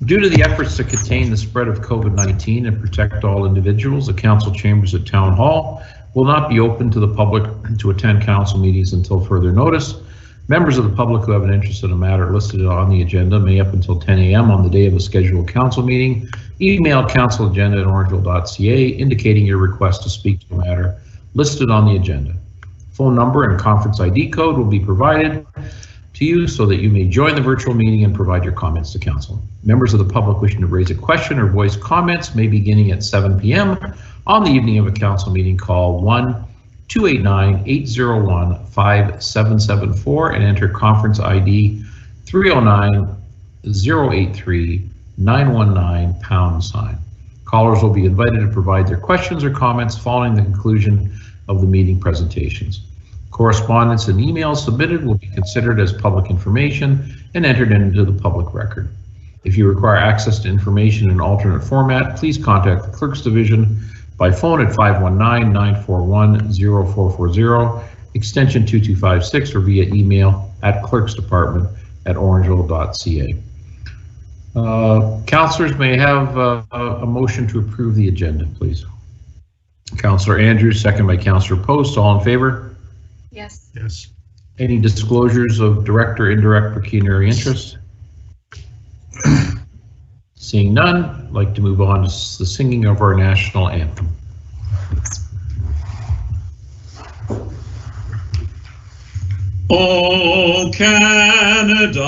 Due to the efforts to contain the spread of COVID-19 and protect all individuals, the council chambers at Town Hall will not be open to the public to attend council meetings until further notice. Members of the public who have an interest in a matter listed on the agenda may, up until 10 a.m. on the day of a scheduled council meeting, email councilagenda@orangeville.ca indicating your request to speak to a matter listed on the agenda. Phone number and conference ID code will be provided to you so that you may join the virtual meeting and provide your comments to council. Members of the public wishing to raise a question or voice comments may, beginning at 7 p.m. on the evening of a council meeting, call 1-289-801-5774 and enter conference ID 309-083-919 #. Callers will be invited to provide their questions or comments following the conclusion of the meeting presentations. Correspondence and emails submitted will be considered as public information and entered into the public record. If you require access to information in an alternate format, please contact the Clerk's Division by phone at 519-941-0440, extension 2256, or via email at clerksdepartment@orangeville.ca. Councillors may have a motion to approve the agenda, please. Councillor Andrews, second by Councillor Post. All in favor? Yes. Yes. Any disclosures of direct or indirect pecuniary interest? Seeing none, I'd like to move on to the singing of our national anthem. O Canada,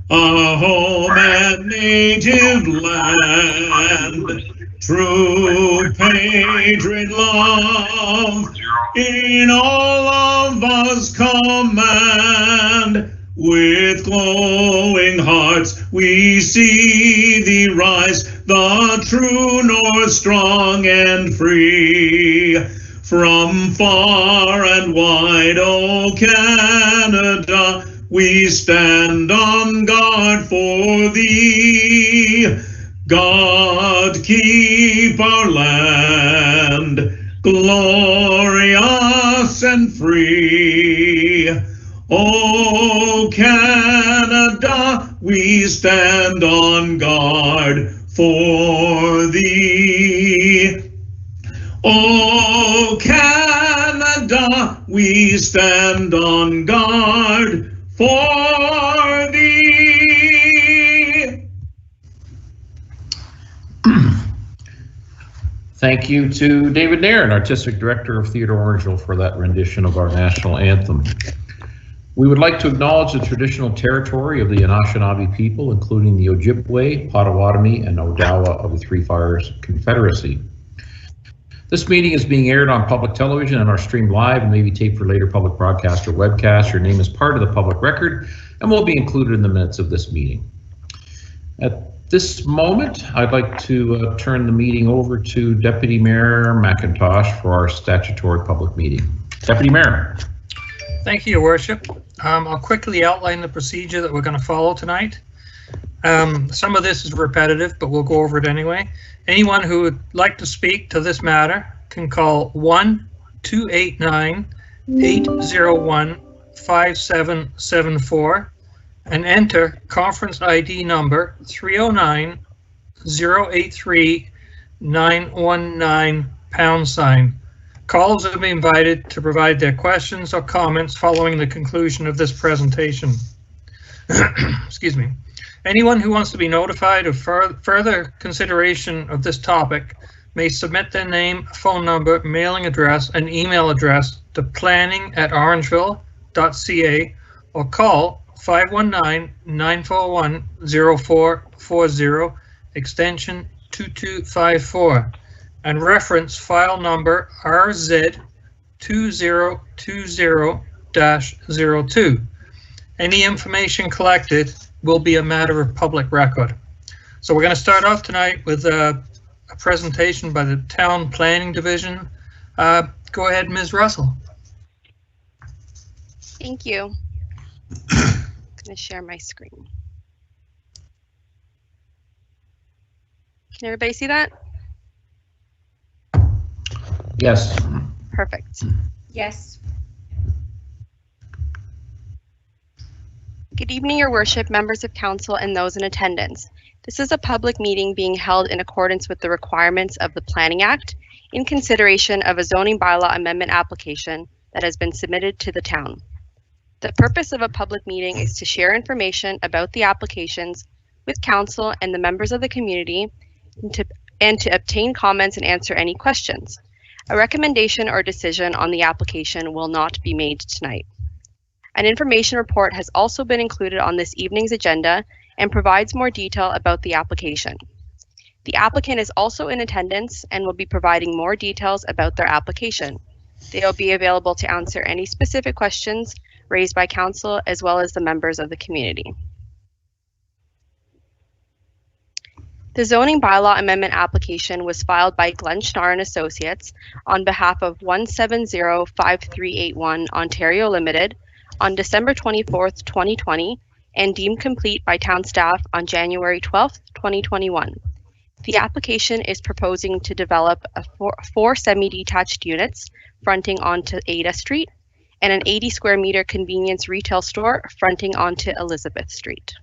our home and native land, true patriot love in all of us command. With glowing hearts we see thee rise, the true north, strong and free. From far and wide, O Canada, we stand on guard for thee. God keep our land glorious and free. O Canada, we stand on guard for thee. O Canada, we stand on guard for thee. Thank you to David Nairn, Artistic Director of Theatre Orangeville, for that rendition of our national anthem. We would like to acknowledge the traditional territory of the Anishinaabe people, including the Ojibwe, Potawatomi, and Odawa of the Three Fires Confederacy. This meeting is being aired on public television and are streamed live and may be taped for later public broadcast or webcast. Your name is part of the public record and will be included in the minutes of this meeting. At this moment, I'd like to turn the meeting over to Deputy Mayor McIntosh for our statutory public meeting. Deputy Mayor. Thank you, Your Worship. I'll quickly outline the procedure that we're going to follow tonight. Some of this is repetitive, but we'll go over it anyway. Anyone who would like to speak to this matter can call 1-289-801-5774 and enter conference ID number 309-083-919 #. Callers have been invited to provide their questions or comments following the conclusion of this presentation. Excuse me. Anyone who wants to be notified of further consideration of this topic may submit their name, phone number, mailing address, and email address to planning@orangeville.ca or call 519-941-0440, extension 2254, and reference file number RZ2020-02. Any information collected will be a matter of public record. So we're going to start off tonight with a presentation by the Town Planning Division. Go ahead, Ms. Russell. Thank you. I'm going to share my screen. Can everybody see that? Yes. Perfect. Yes. Good evening, Your Worship, members of council, and those in attendance. This is a public meeting being held in accordance with the requirements of the Planning Act in consideration of a zoning bylaw amendment application that has been submitted to the town. The purpose of a public meeting is to share information about the applications with council and the members of the community and to obtain comments and answer any questions. A recommendation or decision on the application will not be made tonight. An information report has also been included on this evening's agenda and provides more detail about the application. The applicant is also in attendance and will be providing more details about their application. They will be available to answer any specific questions raised by council as well as the members of the community. The zoning bylaw amendment application was filed by Glenn Schnarr and Associates on behalf of 1705381 Ontario Limited on December 24th, 2020, and deemed complete by town staff on January 12th, 2021. The application is proposing to develop four semi-detached units fronting onto Ada Street and an 80 square meter convenience retail store fronting onto Elizabeth Street.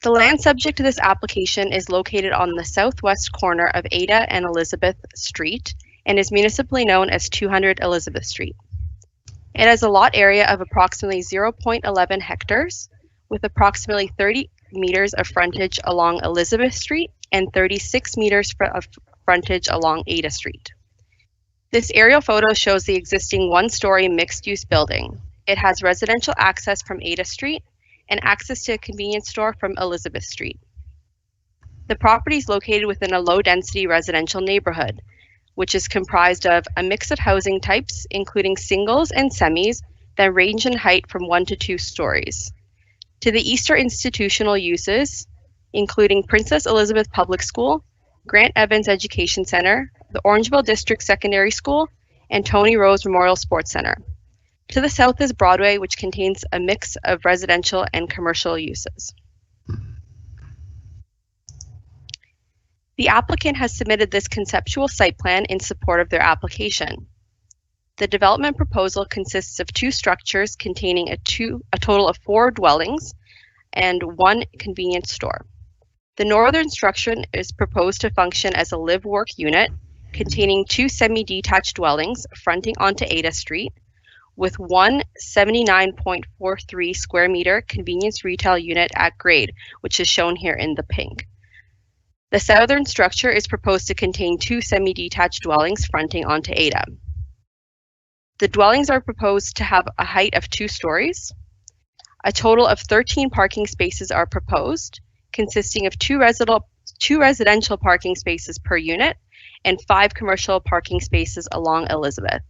The land subject to this application is located on the southwest corner of Ada and Elizabeth Street and is municipally known as 200 Elizabeth Street. It has a lot area of approximately 0.11 hectares with approximately 30 meters of frontage along Elizabeth Street and 36 meters of frontage along Ada Street. This aerial photo shows the existing one-story mixed-use building. It has residential access from Ada Street and access to a convenience store from Elizabeth Street. The property is located within a low-density residential neighborhood, which is comprised of a mix of housing types, including singles and semis that range in height from 1 to 2 stories. To the east are institutional uses, including Princess Elizabeth Public School, Grant Evans Education Center, the Orangeville District Secondary School, and Tony Rose Memorial Sports Center. To the south is Broadway, which contains a mix of residential and commercial uses. The applicant has submitted this conceptual site plan in support of their application. The development proposal consists of 2 structures containing a total of 4 dwellings and 1 convenience store. The northern structure is proposed to function as a live-work unit containing 2 semi-detached dwellings fronting onto Ada Street with 1 79.43 square meter convenience retail unit at grade, which is shown here in the pink. The southern structure is proposed to contain 2 semi-detached dwellings fronting onto Ada. The dwellings are proposed to have a height of 2 stories. A total of 13 parking spaces are proposed, consisting of 2 residential parking spaces per unit and 5 commercial parking spaces along Elizabeth.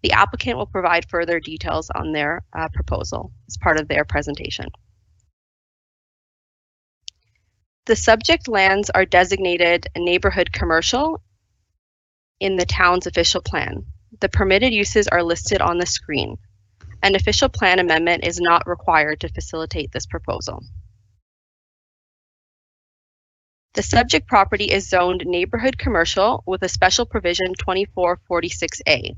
The applicant will provide further details on their proposal as part of their presentation. The subject lands are designated neighborhood commercial in the town's official plan. The permitted uses are listed on the screen. An official plan amendment is not required to facilitate this proposal. The subject property is zoned neighborhood commercial with a special provision 2446A.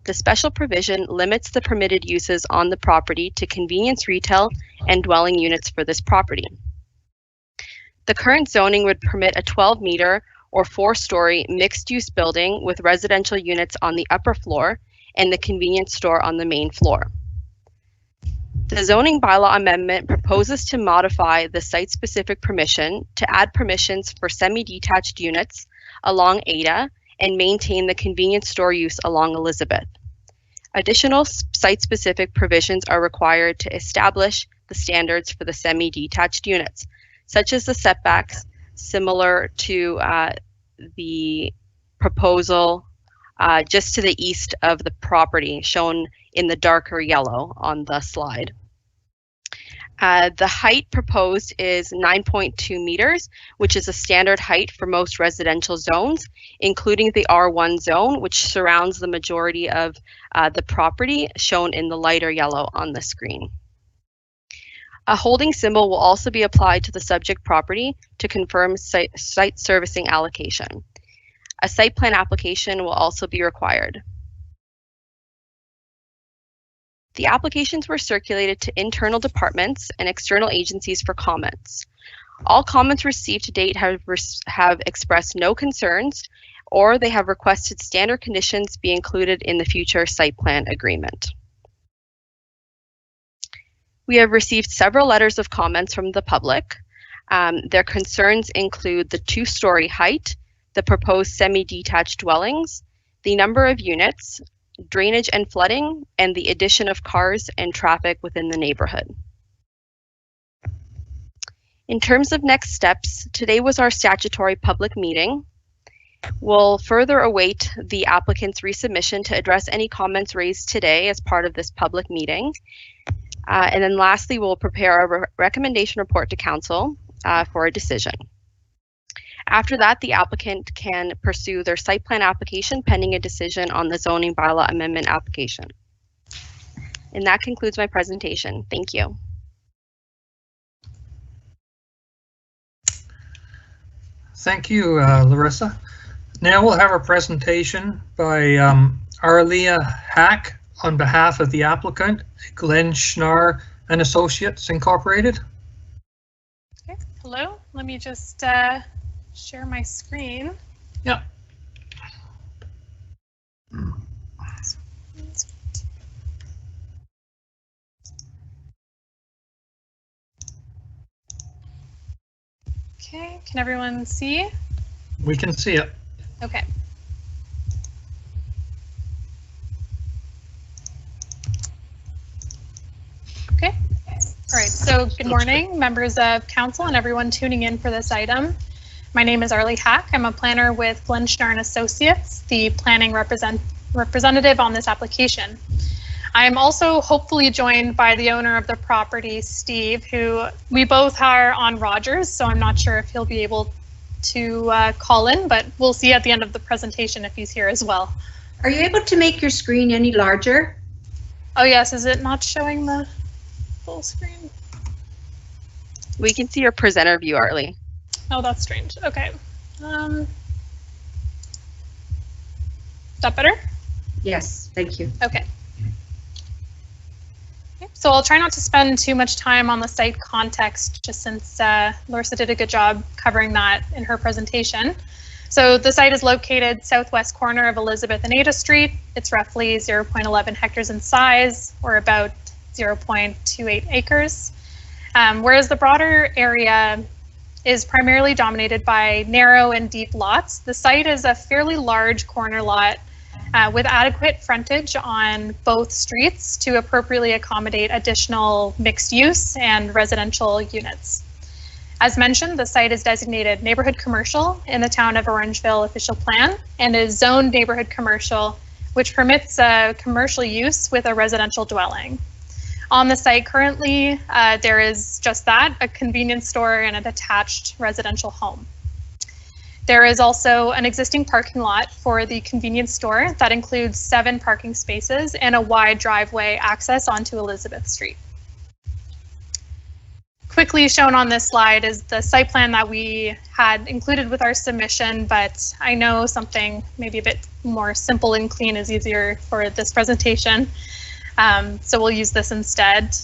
The special provision limits the permitted uses on the property to convenience retail and dwelling units for this property. The current zoning would permit a 12-meter or 4-story mixed-use building with residential units on the upper floor and the convenience store on the main floor. The zoning bylaw amendment proposes to modify the site-specific permission to add permissions for semi-detached units along Ada and maintain the convenience store use along Elizabeth. Additional site-specific provisions are required to establish the standards for the semi-detached units, such as the setbacks similar to the proposal just to the east of the property, shown in the darker yellow on the slide. The height proposed is 9.2 meters, which is a standard height for most residential zones, including the R1 zone, which surrounds the majority of the property, shown in the lighter yellow on the screen. A holding symbol will also be applied to the subject property to confirm site servicing allocation. A site plan application will also be required. The applications were circulated to internal departments and external agencies for comments. All comments received to date have expressed no concerns, or they have requested standard conditions be included in the future site plan agreement. We have received several letters of comments from the public. Their concerns include the 2-story height, the proposed semi-detached dwellings, the number of units, drainage and flooding, and the addition of cars and traffic within the neighborhood. In terms of next steps, today was our statutory public meeting. We'll further await the applicant's resubmission to address any comments raised today as part of this public meeting. And then lastly, we'll prepare a recommendation report to council for a decision. After that, the applicant can pursue their site plan application pending a decision on the zoning bylaw amendment application. And that concludes my presentation. Thank you. Thank you, Larissa. Now we'll have a presentation by Arlia Hack on behalf of the applicant, Glenn Schnarr and Associates Incorporated. Okay. Hello, let me just share my screen. Yeah. Okay, can everyone see? We can see it. Okay. Okay. All right, so good morning, members of council and everyone tuning in for this item. My name is Arlie Hack. I'm a planner with Glenn Schnarr and Associates, the planning representative on this application. I am also hopefully joined by the owner of the property, Steve, who we both are on Rogers, so I'm not sure if he'll be able to call in, but we'll see at the end of the presentation if he's here as well. Are you able to make your screen any larger? Oh yes, is it not showing the full screen? We can see your presenter view, Arlie. Oh, that's strange. Okay. Is that better? Yes, thank you. Okay. So I'll try not to spend too much time on the site context, just since Larissa did a good job covering that in her presentation. So the site is located southwest corner of Elizabeth and Ada Street. It's roughly 0.11 hectares in size, or about 0.28 acres. Whereas the broader area is primarily dominated by narrow and deep lots, the site is a fairly large corner lot with adequate frontage on both streets to appropriately accommodate additional mixed use and residential units. As mentioned, the site is designated neighborhood commercial in the town of Orangeville official plan and is zoned neighborhood commercial, which permits commercial use with a residential dwelling. On the site currently, there is just that, a convenience store and a detached residential home. There is also an existing parking lot for the convenience store that includes 7 parking spaces and a wide driveway access onto Elizabeth Street. Quickly shown on this slide is the site plan that we had included with our submission, but I know something maybe a bit more simple and clean is easier for this presentation, so we'll use this instead.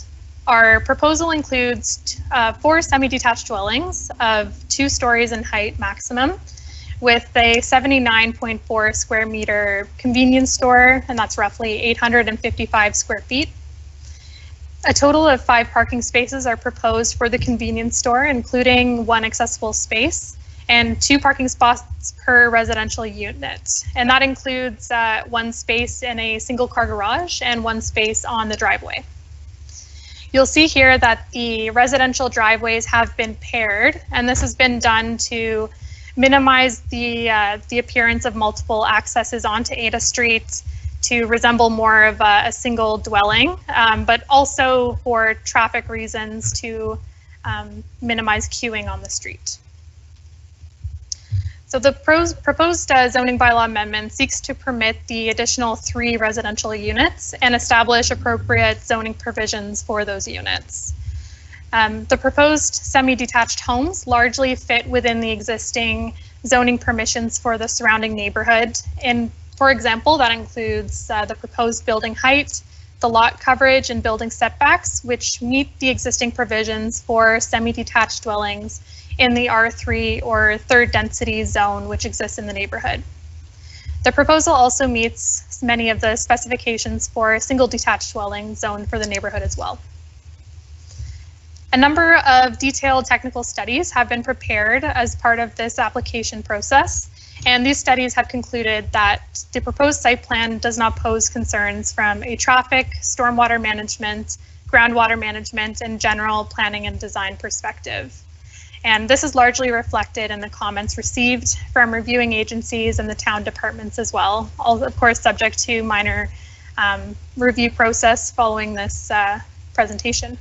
Our proposal includes 4 semi-detached dwellings of 2 stories in height maximum, with a 79.4 square meter convenience store, and that's roughly 855 square feet. A total of 5 parking spaces are proposed for the convenience store, including 1 accessible space and 2 parking spots per residential unit. And that includes 1 space in a single car garage and 1 space on the driveway. You'll see here that the residential driveways have been paired, and this has been done to minimize the appearance of multiple accesses onto Ada Street to resemble more of a single dwelling, but also for traffic reasons to minimize queuing on the street. So the proposed zoning bylaw amendment seeks to permit the additional 3 residential units and establish appropriate zoning provisions for those units. The proposed semi-detached homes largely fit within the existing zoning permissions for the surrounding neighborhood. And for example, that includes the proposed building height, the lot coverage and building setbacks, which meet the existing provisions for semi-detached dwellings in the R3 or third density zone, which exists in the neighborhood. The proposal also meets many of the specifications for a single detached dwelling zone for the neighborhood as well. A number of detailed technical studies have been prepared as part of this application process, and these studies have concluded that the proposed site plan does not pose concerns from a traffic, stormwater management, groundwater management, and general planning and design perspective. And this is largely reflected in the comments received from reviewing agencies and the town departments as well, all of course subject to minor review process following this presentation.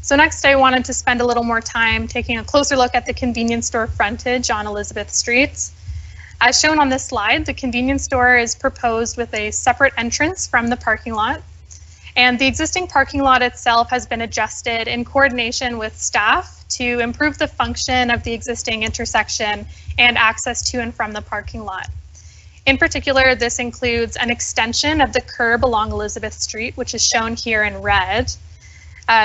So next I wanted to spend a little more time taking a closer look at the convenience store frontage on Elizabeth Street. As shown on this slide, the convenience store is proposed with a separate entrance from the parking lot. And the existing parking lot itself has been adjusted in coordination with staff to improve the function of the existing intersection and access to and from the parking lot. In particular, this includes an extension of the curb along Elizabeth Street, which is shown here in red.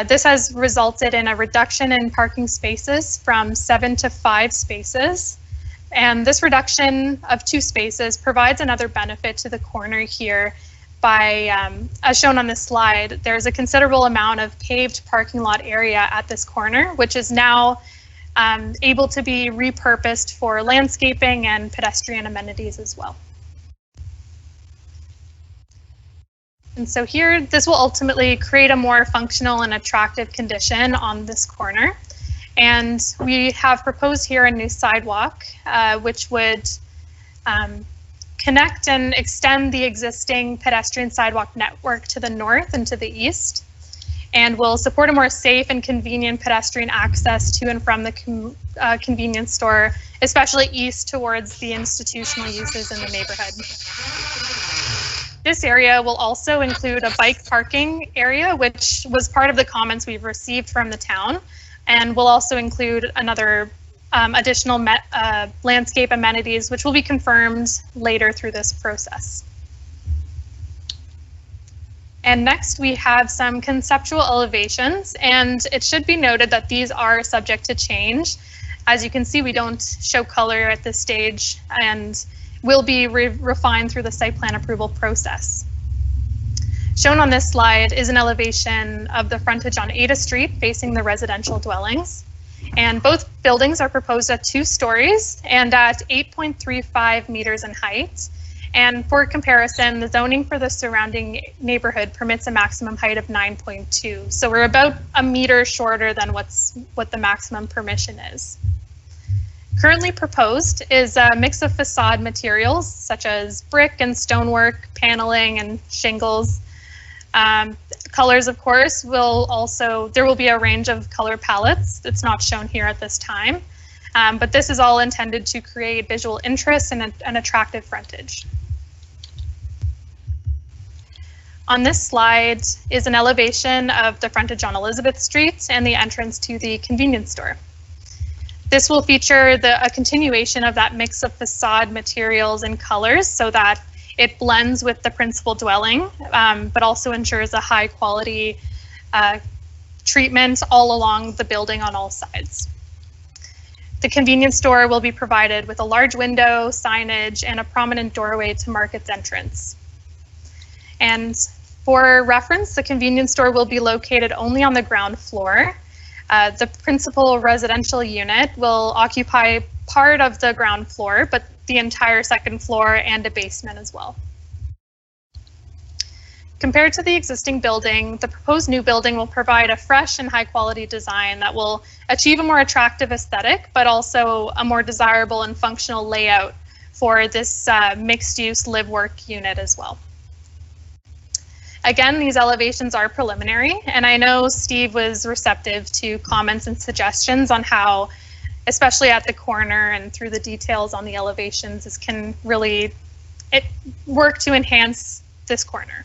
This has resulted in a reduction in parking spaces from 7 to 5 spaces. And this reduction of 2 spaces provides another benefit to the corner here by, as shown on this slide, there's a considerable amount of paved parking lot area at this corner, which is now able to be repurposed for landscaping and pedestrian amenities as well. And so here, this will ultimately create a more functional and attractive condition on this corner. And we have proposed here a new sidewalk, which would connect and extend the existing pedestrian sidewalk network to the north and to the east, and will support a more safe and convenient pedestrian access to and from the convenience store, especially east towards the institutional uses in the neighborhood. This area will also include a bike parking area, which was part of the comments we've received from the town, and will also include another additional landscape amenities, which will be confirmed later through this process. And next we have some conceptual elevations, and it should be noted that these are subject to change. As you can see, we don't show color at this stage and will be refined through the site plan approval process. Shown on this slide is an elevation of the frontage on Ada Street facing the residential dwellings. And both buildings are proposed at 2 stories and at 8.35 meters in height. And for comparison, the zoning for the surrounding neighborhood permits a maximum height of 9.2. So we're about a meter shorter than what the maximum permission is. Currently proposed is a mix of facade materials such as brick and stonework, paneling and shingles. Colors, of course, there will be a range of color palettes that's not shown here at this time, but this is all intended to create visual interest and an attractive frontage. On this slide is an elevation of the frontage on Elizabeth Street and the entrance to the convenience store. This will feature a continuation of that mix of facade materials and colors so that it blends with the principal dwelling, but also ensures a high quality treatment all along the building on all sides. The convenience store will be provided with a large window, signage, and a prominent doorway to mark its entrance. And for reference, the convenience store will be located only on the ground floor. The principal residential unit will occupy part of the ground floor, but the entire second floor and a basement as well. Compared to the existing building, the proposed new building will provide a fresh and high quality design that will achieve a more attractive aesthetic, but also a more desirable and functional layout for this mixed use live work unit as well. Again, these elevations are preliminary, and I know Steve was receptive to comments and suggestions on how, especially at the corner and through the details on the elevations, this can really work to enhance this corner.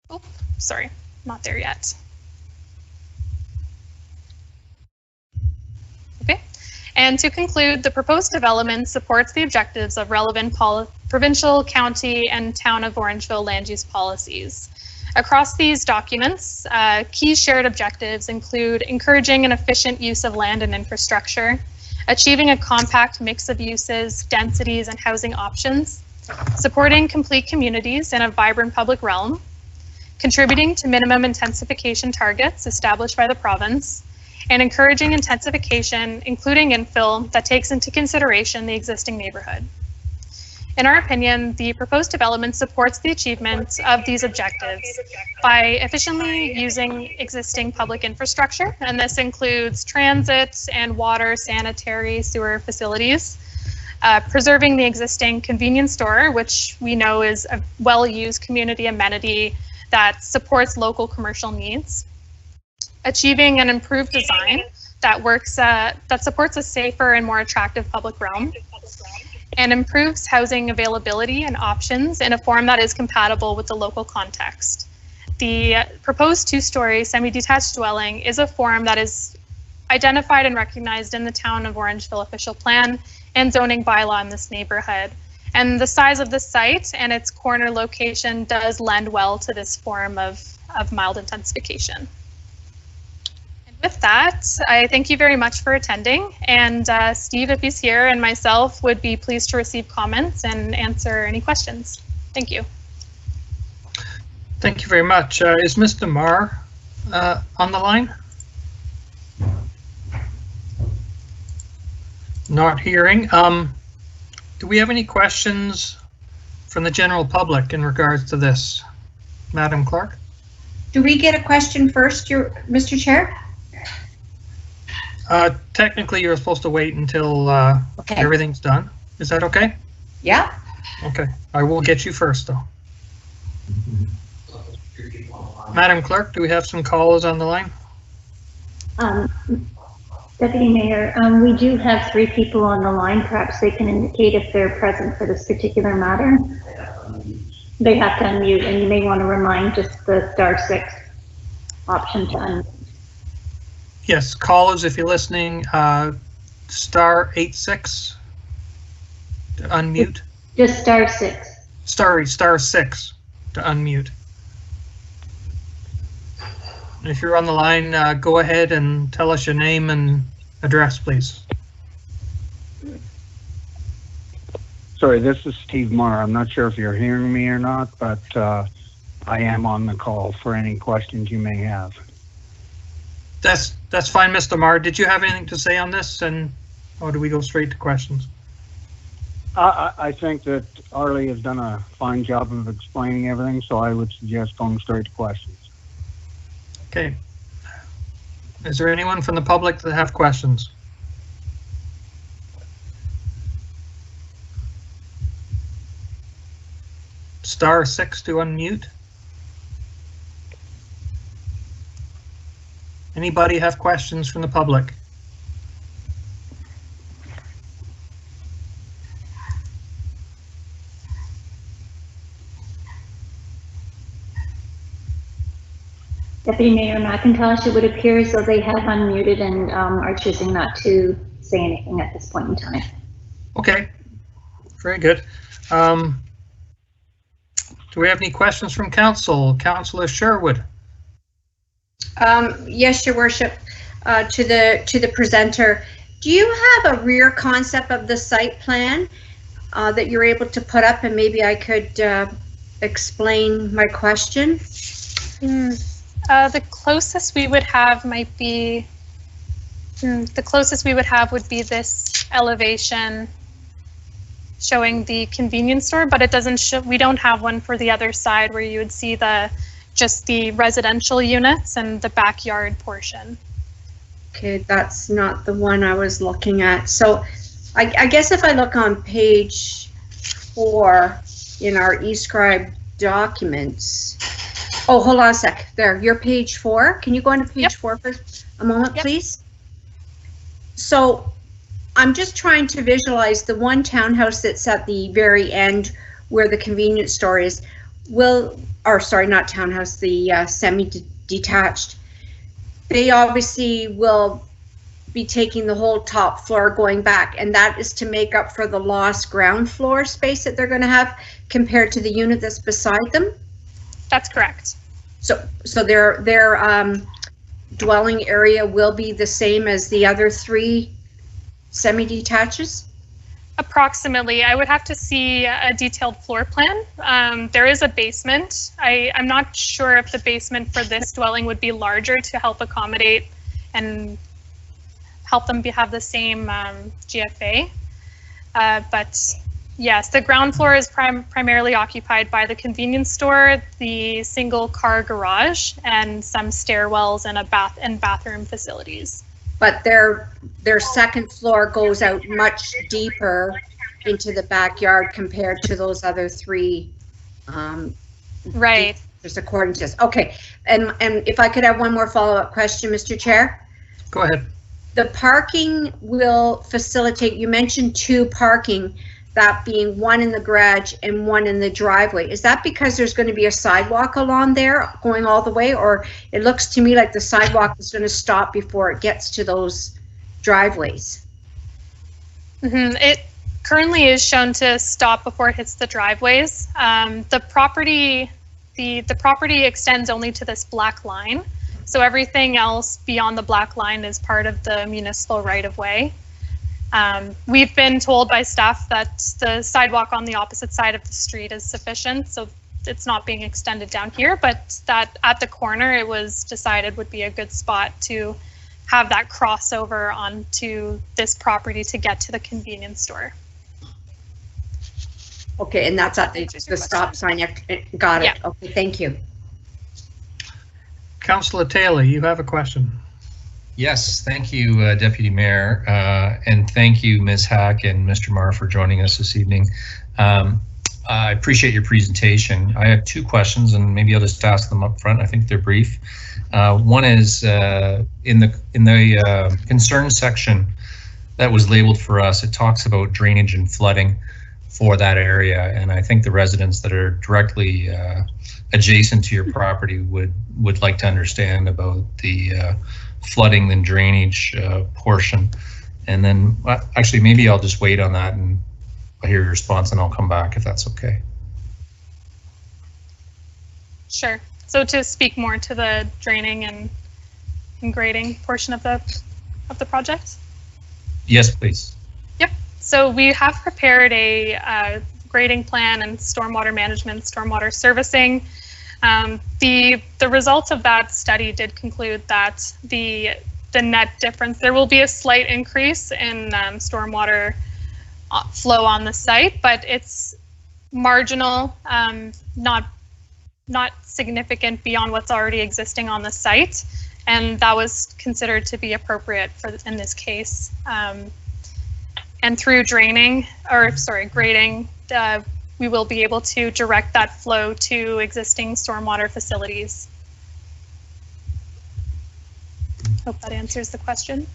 Oh, sorry, not there yet. Okay, And to conclude, the proposed development supports the objectives of relevant provincial, county, and town of Orangeville land use policies. Across these documents, key shared objectives include encouraging an efficient use of land and infrastructure, achieving a compact mix of uses, densities, and housing options, supporting complete communities in a vibrant public realm, contributing to minimum intensification targets established by the province, and encouraging intensification, including infill, that takes into consideration the existing neighborhood. In our opinion, the proposed development supports the achievement of these objectives by efficiently using existing public infrastructure, and this includes transit and water, sanitary, sewer facilities, preserving the existing convenience store, which we know is a well-used community amenity that supports local commercial needs, achieving an improved design that supports a safer and more attractive public realm, and improves housing availability and options in a form that is compatible with the local context. The proposed two-story semi-detached dwelling is a form that is identified and recognized in the Town of Orangeville official plan and zoning bylaw in this neighborhood. And the size of the site and its corner location does lend well to this form of mild intensification. With that, I thank you very much for attending, and Steve, if he's here, and myself would be pleased to receive comments and answer any questions. Thank you. Thank you very much. Is Mr. Marr on the line? Not hearing. Do we have any questions from the general public in regards to this? Madam Clerk? Do we get a question first, Mr. Chair? Technically, you're supposed to wait until Okay. everything's done. Is that okay? Yeah. Okay, I will get you first, though. Madam Clerk, do we have some callers on the line? Deputy Mayor, we do have 3 people on the line. Perhaps they can indicate if they're present for this particular matter. They have to unmute, and you may want to remind just the *6 option to unmute. Yes, callers, if you're listening, *86 to unmute. Just *6. *6 to unmute. And if you're on the line, go ahead and tell us your name and address, please. Sorry, this is Steve Marr. I'm not sure if you're hearing me or not, but I am on the call for any questions you may have. That's fine, Mr. Marr. Did you have anything to say on this, or do we go straight to questions? I think that Arlie has done a fine job of explaining everything, so I would suggest going straight to questions. Okay. Is there anyone from the public that have questions? *6 to unmute. Anybody have questions from the public? Deputy Mayor McIntosh, it would appear as though they have unmuted and are choosing not to say anything at this point in time. Okay, very good. Do we have any questions from council? Councillor Sherwood. Yes, Your Worship. To the presenter, do you have a rear concept of the site plan that you're able to put up, and maybe I could explain my question? The closest we would have might be, the closest we would have would be this elevation showing the convenience store, but it doesn't show, we don't have one for the other side where you would see just the residential units and the backyard portion. Okay, that's not the one I was looking at. So I guess if I look on page 4 in our eScribe documents. Oh, hold on a sec. There, you're page 4. Can you go into page 4 for a moment, please? So I'm just trying to visualize the one townhouse that's at the very end where the convenience store is. Or sorry, not townhouse, the semi-detached. They obviously will be taking the whole top floor going back, and that is to make up for the lost ground floor space that they're going to have compared to the unit that's beside them? That's correct. So their dwelling area will be the same as the other 3 semi-detaches? Approximately. I would have to see a detailed floor plan. There is a basement. I'm not sure if the basement for this dwelling would be larger to help accommodate and help them have the same GFA. But yes, the ground floor is primarily occupied by the convenience store, the single car garage, and some stairwells and bathroom facilities. But their second floor goes out much deeper into the backyard compared to those other 3. Right. Just according to this. Okay. And if I could have one more follow-up question, Mr. Chair. Go ahead. The parking will facilitate, you mentioned 2 parking, that being 1 in the garage and 1 in the driveway. Is that because there's going to be a sidewalk along there going all the way, or it looks to me like the sidewalk is going to stop before it gets to those driveways? It currently is shown to stop before it hits the driveways. The property extends only to this black line, so everything else beyond the black line is part of the municipal right-of-way. We've been told by staff that the sidewalk on the opposite side of the street is sufficient, so it's not being extended down here, but that at the corner it was decided would be a good spot to have that crossover onto this property to get to the convenience store. Okay, and that's at the stop sign. Got it. Yeah. Okay, thank you. Councillor Taylor, you have a question. Yes, thank you, Deputy Mayor, and thank you, Ms. Hack and Mr. Marr, for joining us this evening. I appreciate your presentation. I have 2 questions, and maybe I'll just ask them up front. I think they're brief. One is in the concern section that was labeled for us. It talks about drainage and flooding for that area, and I think the residents that are directly adjacent to your property would like to understand about the flooding and drainage portion. And then actually maybe I'll just wait on that and I'll hear your response and I'll come back if that's okay. Sure. So to speak more to the draining and grading portion of the project? Yes, please. Yep. So we have prepared a grading plan and stormwater management, stormwater servicing. The results of that study did conclude that the net difference, there will be a slight increase in stormwater flow on the site, but it's marginal, not significant beyond what's already existing on the site, and that was considered to be appropriate in this case. And through grading, we will be able to direct that flow to existing stormwater facilities. Hope that answers the question.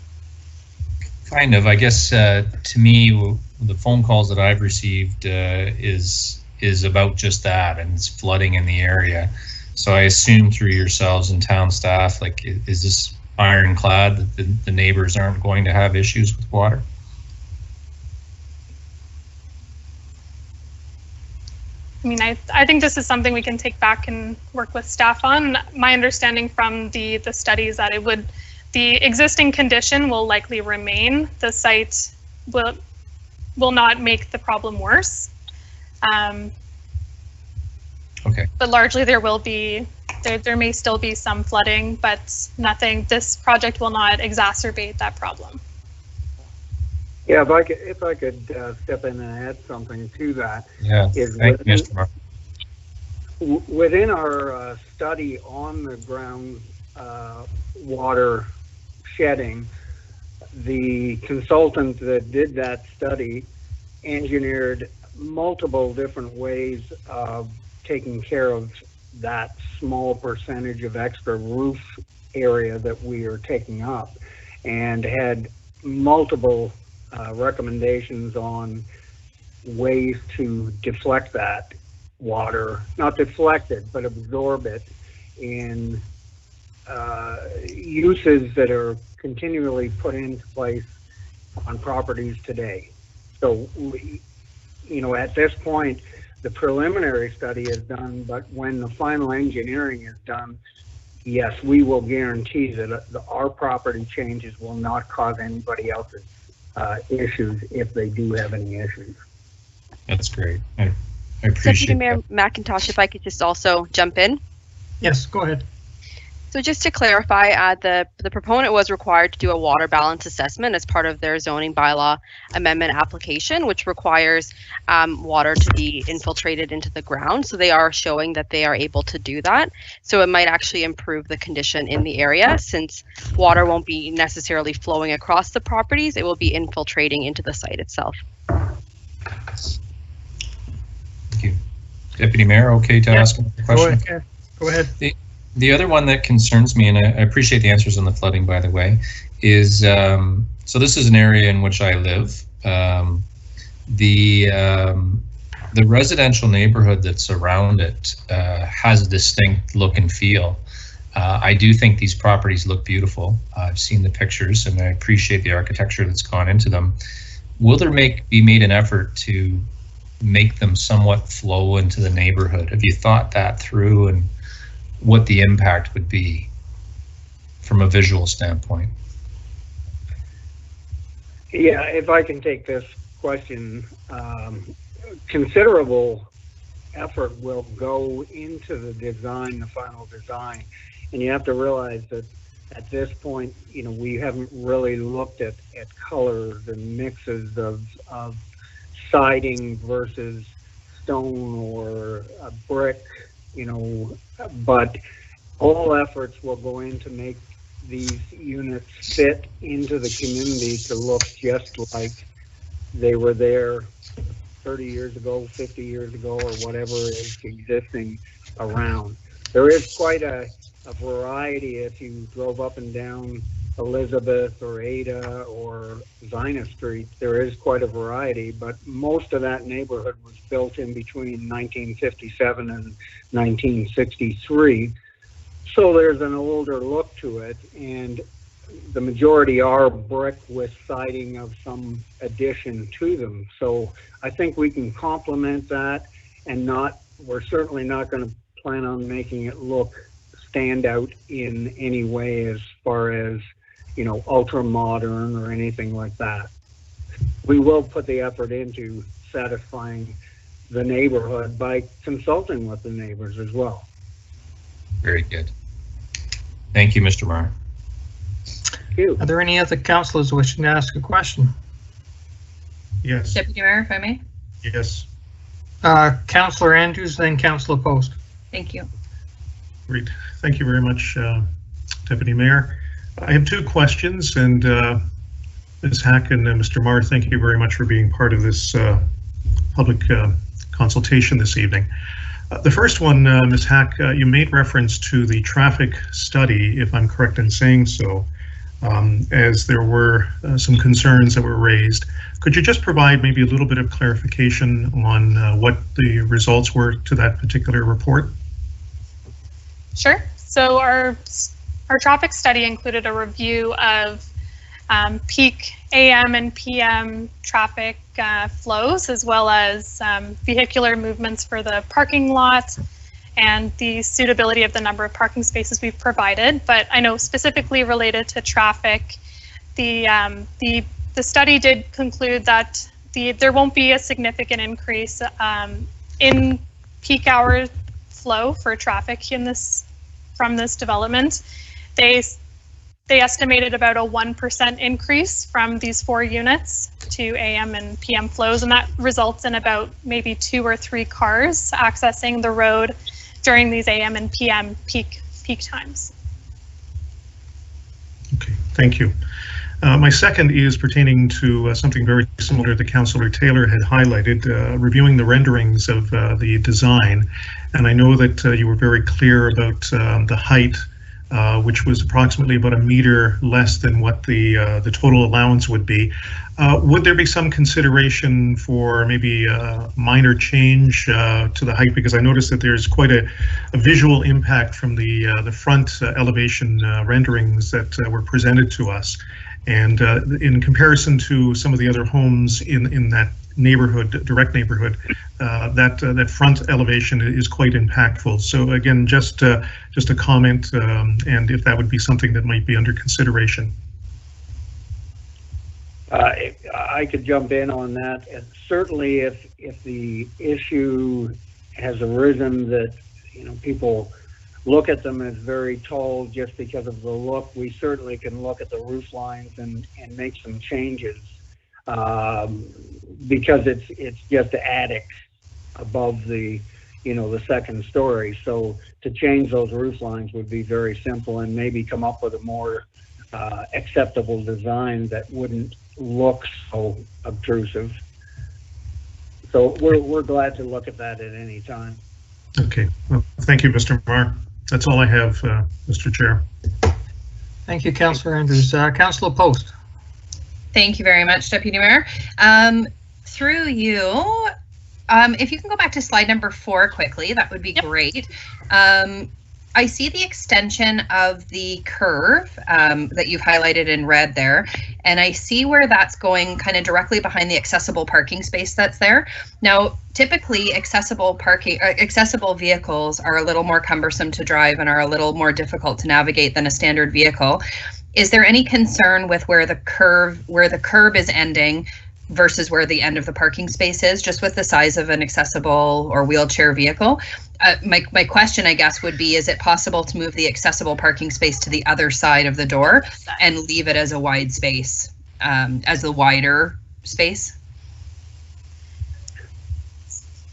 Kind of. I guess to me, the phone calls that I've received is about just that, and it's flooding in the area. So I assume through yourselves and town staff, like, is this ironclad that the neighbors aren't going to have issues with water? I mean, I think this is something we can take back and work with staff on. My understanding from the studies that the existing condition will likely remain. The site will not make the problem worse. Okay. But largely there may still be some flooding, but nothing, this project will not exacerbate that problem. Yeah, if I could step in and add something to that. Yeah, thank you, Mr. Marr. Within our study on the ground water shedding, the consultant that did that study engineered multiple different ways of taking care of that small percentage of extra roof area that we are taking up, and had multiple recommendations on ways to deflect that water, not deflect it, but absorb it in uses that are continually put into place on properties today. So, at this point, the preliminary study is done, but when the final engineering is done, yes, we will guarantee that our property changes will not cause anybody else's issues if they do have any issues. That's great. I appreciate Deputy Mayor that. McIntosh, if I could just also jump in. Yes, go ahead. So just to clarify, the proponent was required to do a water balance assessment as part of their zoning bylaw amendment application, which requires water to be infiltrated into the ground. So they are showing that they are able to do that. So it might actually improve the condition in the area, since water won't be necessarily flowing across the properties. It will be infiltrating into the site itself. Thank you. Deputy Mayor, okay to ask a question? Go ahead. The other one that concerns me, and I appreciate the answers on the flooding, by the way, is so this is an area in which I live. The residential neighborhood that's around it has a distinct look and feel. I do think these properties look beautiful. I've seen the pictures and I appreciate the architecture that's gone into them. Will there be made an effort to make them somewhat flow into the neighborhood? Have you thought that through, and what the impact would be from a visual standpoint? Yeah, if I can take this question, considerable effort will go into the design, the final design. And you have to realize that at this point, we haven't really looked at colors and mixes of siding versus stone or brick, but all efforts will go in to make these units fit into the community to look just like they were there 30 years ago, 50 years ago, or whatever is existing around. There is quite a variety if you drove up and down Elizabeth or Ada or Zina Street. There is quite a variety, but most of that neighborhood was built in between 1957 and 1963. So there's an older look to it, and the majority are brick with siding of some addition to them. So I think we can complement that, and we're certainly not going to plan on making it look stand out in any way as far as, ultra modern or anything like that. We will put the effort into satisfying the neighborhood by consulting with the neighbors as well. Very good. Thank you, Mr. Maher. Thank you. Are there any other councillors wishing to ask a question? Yes. Deputy Mayor, if I may. Yes. Councillor Andrews, then Councillor Post. Thank you. Great. Thank you very much, Deputy Mayor. I have two questions, and Ms. Hack and Mr. Maher, thank you very much for being part of this public consultation this evening. The first one, Ms. Hack, you made reference to the traffic study, if I'm correct in saying so, as there were some concerns that were raised. Could you just provide maybe a little bit of clarification on what the results were to that particular report? Sure. So our traffic study included a review of peak AM and PM traffic flows, as well as vehicular movements for the parking lot and the suitability of the number of parking spaces we've provided. But I know specifically related to traffic, the study did conclude that there won't be a significant increase in peak hour flow for traffic from this development. They estimated about a 1% increase from these 4 units to AM and PM flows, and that results in about maybe 2 or 3 cars accessing the road during these AM and PM peak times. Okay, thank you. My second is pertaining to something very similar that Councillor Taylor had highlighted, reviewing the renderings of the design. And I know that you were very clear about the height which was approximately about a meter less than what the total allowance would be. Would there be some consideration for maybe a minor change to the height? Because I noticed that there's quite a visual impact from the front elevation renderings that were presented to us. And in comparison to some of the other homes in that neighborhood, direct neighborhood, that front elevation is quite impactful. So again, just a comment, and if that would be something that might be under consideration. I could jump in on that. And certainly, if the issue has arisen that people look at them as very tall just because of the look, we certainly can look at the roof lines and make some changes, because it's just attics above the the second story. So to change those roof lines would be very simple, and maybe come up with a more acceptable design that wouldn't look so obtrusive. So we're glad to look at that at any time. Okay, well, thank you, Mr. Marr. That's all I have, Mr. Chair. Thank you, Councillor Andrews. Councillor Post. Thank you very much, Deputy Mayor. Through you, if you can go back to slide number 4 quickly, that would be great. I see the extension of the curve that you've highlighted in red there, and I see where that's going kind of directly behind the accessible parking space that's there. Now, typically accessible vehicles are a little more cumbersome to drive and are a little more difficult to navigate than a standard vehicle. Is there any concern with where the curb is ending versus where the end of the parking space is, just with the size of an accessible or wheelchair vehicle? My question, I guess, would be, is it possible to move the accessible parking space to the other side of the door and leave it as a wide space, as the wider space?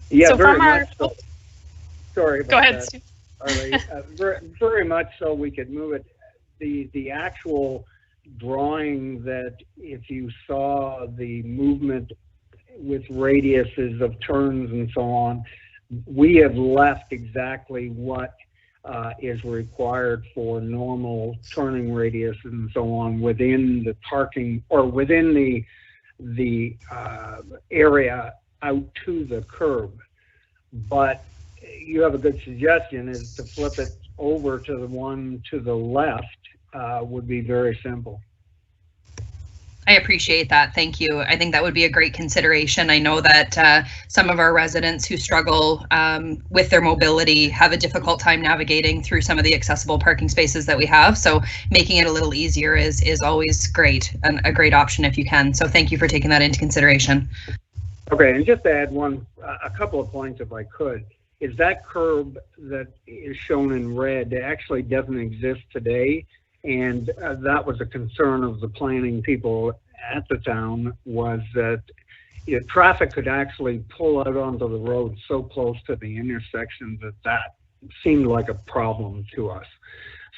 Yeah, so very from much so. Sorry about Go ahead, that. Stu. Very much so we could move it. The actual drawing that, if you saw the movement with radiuses of turns and so on, we have left exactly what is required for normal turning radius and so on within the parking, or within the area out to the curb. But you have a good suggestion, is to flip it over to the one to the left. Would be very simple. I appreciate that. Thank you. I think that would be a great consideration. I know that some of our residents who struggle with their mobility have a difficult time navigating through some of the accessible parking spaces that we have. So making it a little easier is always great, and a great option if you can. So thank you for taking that into consideration. Okay, and just to add a couple of points, if I could, is that curb that is shown in red actually doesn't exist today. And that was a concern of the planning people at the town, was that traffic could actually pull out onto the road so close to the intersection that seemed like a problem to us.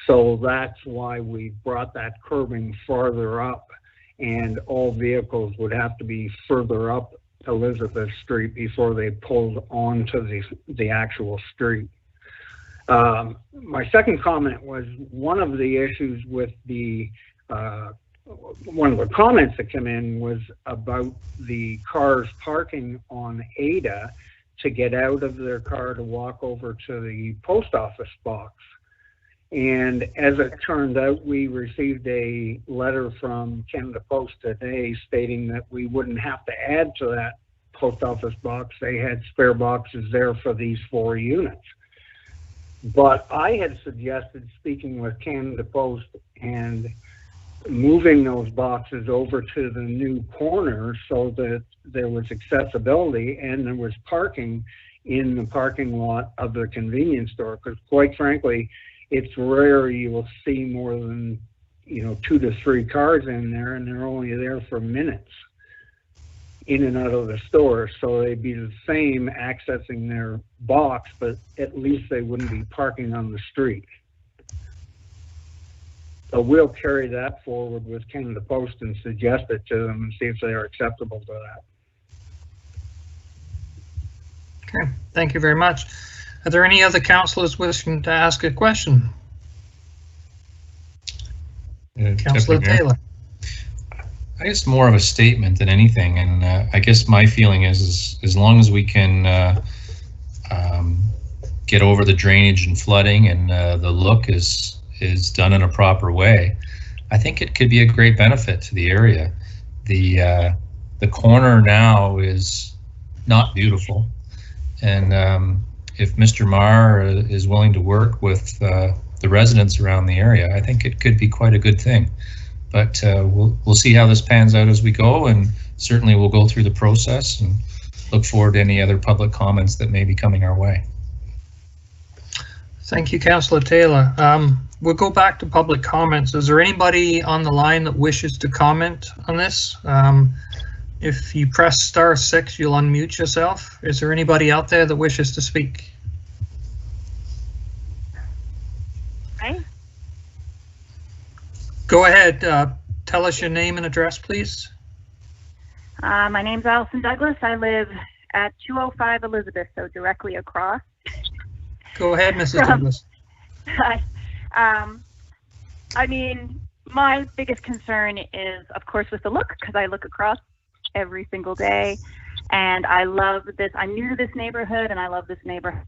So that's why we brought that curbing farther up, and all vehicles would have to be further up Elizabeth Street before they pulled onto the actual street. My second comment was, one of the issues with one of the comments that came in was about the cars parking on Ada to get out of their car to walk over to the post office box. And as it turned out, we received a letter from Canada Post today stating that we wouldn't have to add to that post office box. They had spare boxes there for these 4 units. But I had suggested speaking with Canada Post and moving those boxes over to the new corner so that there was accessibility and there was parking in the parking lot of the convenience store. Because quite frankly, it's rare you will see more than 2 to 3 cars in there, and they're only there for minutes in and out of the store. So they'd be the same accessing their box, but at least they wouldn't be parking on the street. So we'll carry that forward with Canada Post and suggest it to them and see if they are acceptable to that. Okay, thank you very much. Are there any other councillors wishing to ask a question? Councillor Deputy Mayor. Taylor. I guess more of a statement than anything, and I guess my feeling is as long as we can get over the drainage and flooding, and the look is done in a proper way, I think it could be a great benefit to the area. The corner now is not beautiful, and if Mr. Marr is willing to work with the residents around the area, I think it could be quite a good thing. But we'll see how this pans out as we go, and certainly we'll go through the process and look forward to any other public comments that may be coming our way. Thank you, Councillor Taylor. We'll go back to public comments. Is there anybody on the line that wishes to comment on this? If you press *6, you'll unmute yourself. Is there anybody out there that wishes to speak? Hi. Go ahead. Tell us your name and address, please. My name's Allison Douglas. I live at 205 Elizabeth, so directly across. Go ahead, Mrs. Douglas. I mean, my biggest concern is, of course, with the look, because I look across every single day, and I love this. I'm new to this neighborhood, and I love this neighborhood.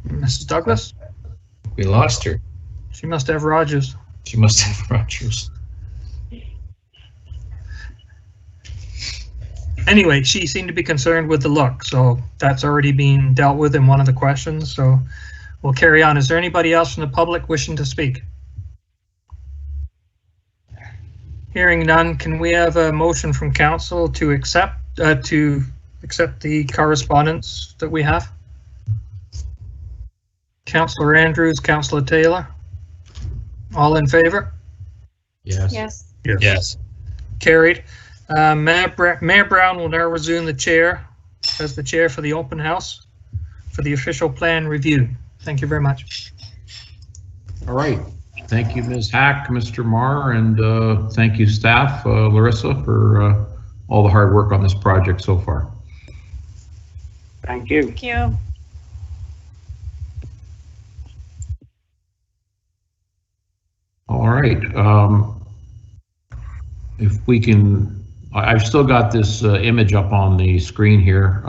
Mrs. Douglas? We lost her. She must have Rogers. She must have Rogers. Anyway, she seemed to be concerned with the look, so that's already been dealt with in one of the questions, so we'll carry on. Is there anybody else from the public wishing to speak? Hearing none, can we have a motion from council to accept the correspondence that we have? Councillor Andrews, Councillor Taylor, all in favor? Yes. Yes. Yes. Carried. Mayor Brown will now resume the chair as the chair for the open house for the official plan review. Thank you very much. All right. Thank you, Ms. Hack, Mr. Marr, and thank you, staff, Larissa, for all the hard work on this project so far. Thank you. Thank you. All right. If we can, I've still got this image up on the screen here.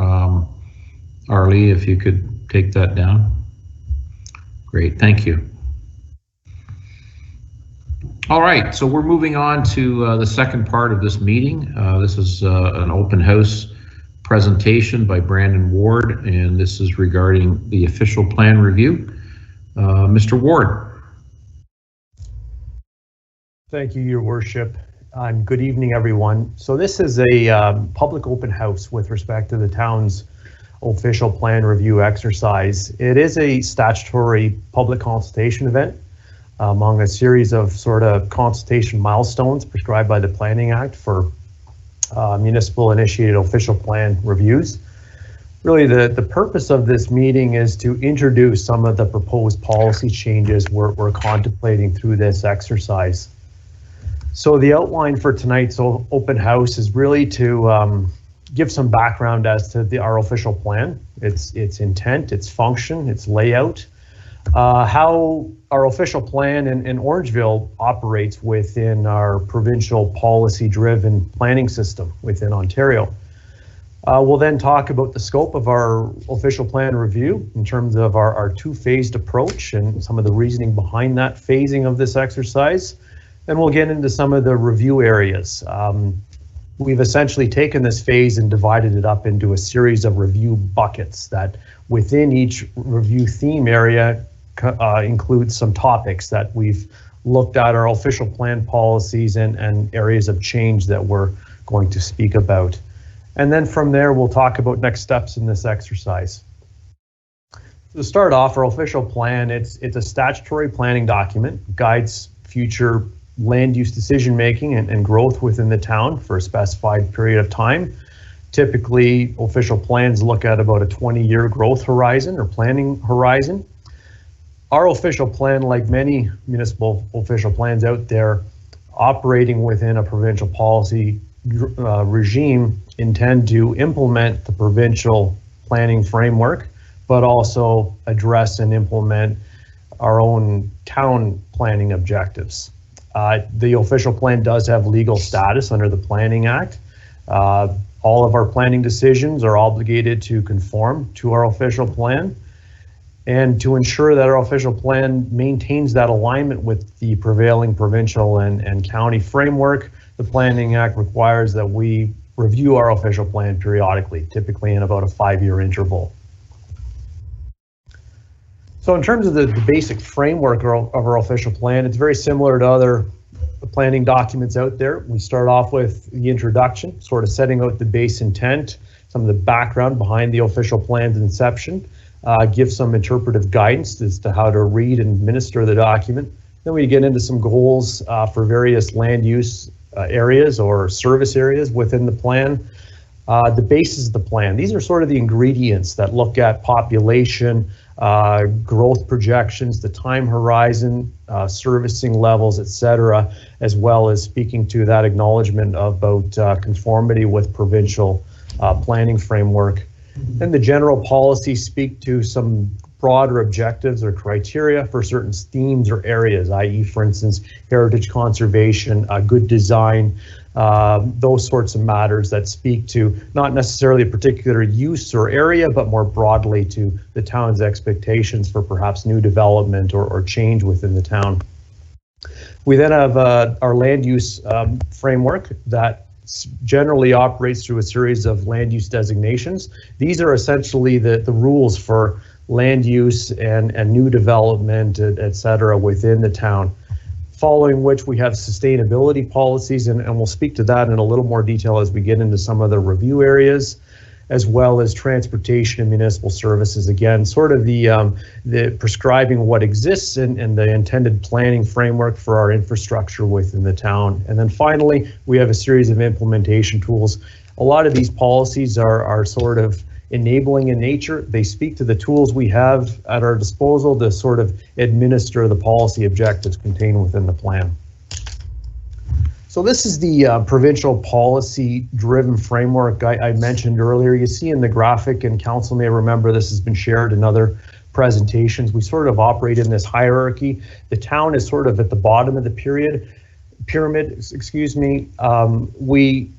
Arlie, if you could take that down. Great, thank you. All right, so we're moving on to the second part of this meeting. This is an open house presentation by Brandon Ward, and this is regarding the official plan review. Mr. Ward. Thank you, Your Worship. Good evening, everyone. So this is a public open house with respect to the town's official plan review exercise. It is a statutory public consultation event among a series of sort of consultation milestones prescribed by the Planning Act for municipal initiated official plan reviews. Really, the purpose of this meeting is to introduce some of the proposed policy changes we're contemplating through this exercise. So the outline for tonight's open house is really to give some background as to our official plan, its intent, its function, its layout, how our official plan in Orangeville operates within our provincial policy-driven planning system within Ontario. We'll then talk about the scope of our official plan review in terms of our two-phased approach and some of the reasoning behind that phasing of this exercise. Then we'll get into some of the review areas. We've essentially taken this phase and divided it up into a series of review buckets that within each review theme area includes some topics that we've looked at our official plan policies and areas of change that we're going to speak about. And then from there, we'll talk about next steps in this exercise. To start off, our official plan, it's a statutory planning document, guides future land use decision making and growth within the town for a specified period of time. Typically, official plans look at about a 20-year growth horizon or planning horizon. Our official plan, like many municipal official plans out there, operating within a provincial policy regime, intend to implement the provincial planning framework, but also address and implement our own town planning objectives. The official plan does have legal status under the Planning Act. All of our planning decisions are obligated to conform to our official plan, and to ensure that our official plan maintains that alignment with the prevailing provincial and county framework. The Planning Act requires that we review our official plan periodically, typically in about a 5-year interval. So in terms of the basic framework of our official plan, it's very similar to other planning documents out there. We start off with the introduction, sort of setting out the base intent, some of the background behind the official plan's inception, give some interpretive guidance as to how to read and administer the document. Then we get into some goals for various land use areas or service areas within the plan. The basis of the plan, these are sort of the ingredients that look at population, growth projections, the time horizon, servicing levels, etc., as well as speaking to that acknowledgement about conformity with provincial planning framework. Then the general policies speak to some broader objectives or criteria for certain themes or areas, i.e., for instance, heritage conservation, good design, those sorts of matters that speak to not necessarily a particular use or area, but more broadly to the town's expectations for perhaps new development or change within the town. We then have our land use framework that generally operates through a series of land use designations. These are essentially the rules for land use and new development, et cetera, within the town. Following which we have sustainability policies, and we'll speak to that in a little more detail as we get into some of the review areas, as well as transportation and municipal services. Again, sort of the prescribing what exists and the intended planning framework for our infrastructure within the town. And then finally, we have a series of implementation tools. A lot of these policies are sort of enabling in nature. They speak to the tools we have at our disposal to sort of administer the policy objectives contained within the plan. So this is the provincial policy-driven framework I mentioned earlier. You see in the graphic, and council may remember this has been shared in other presentations, we sort of operate in this hierarchy. The town is sort of at the bottom of the pyramid, excuse me. We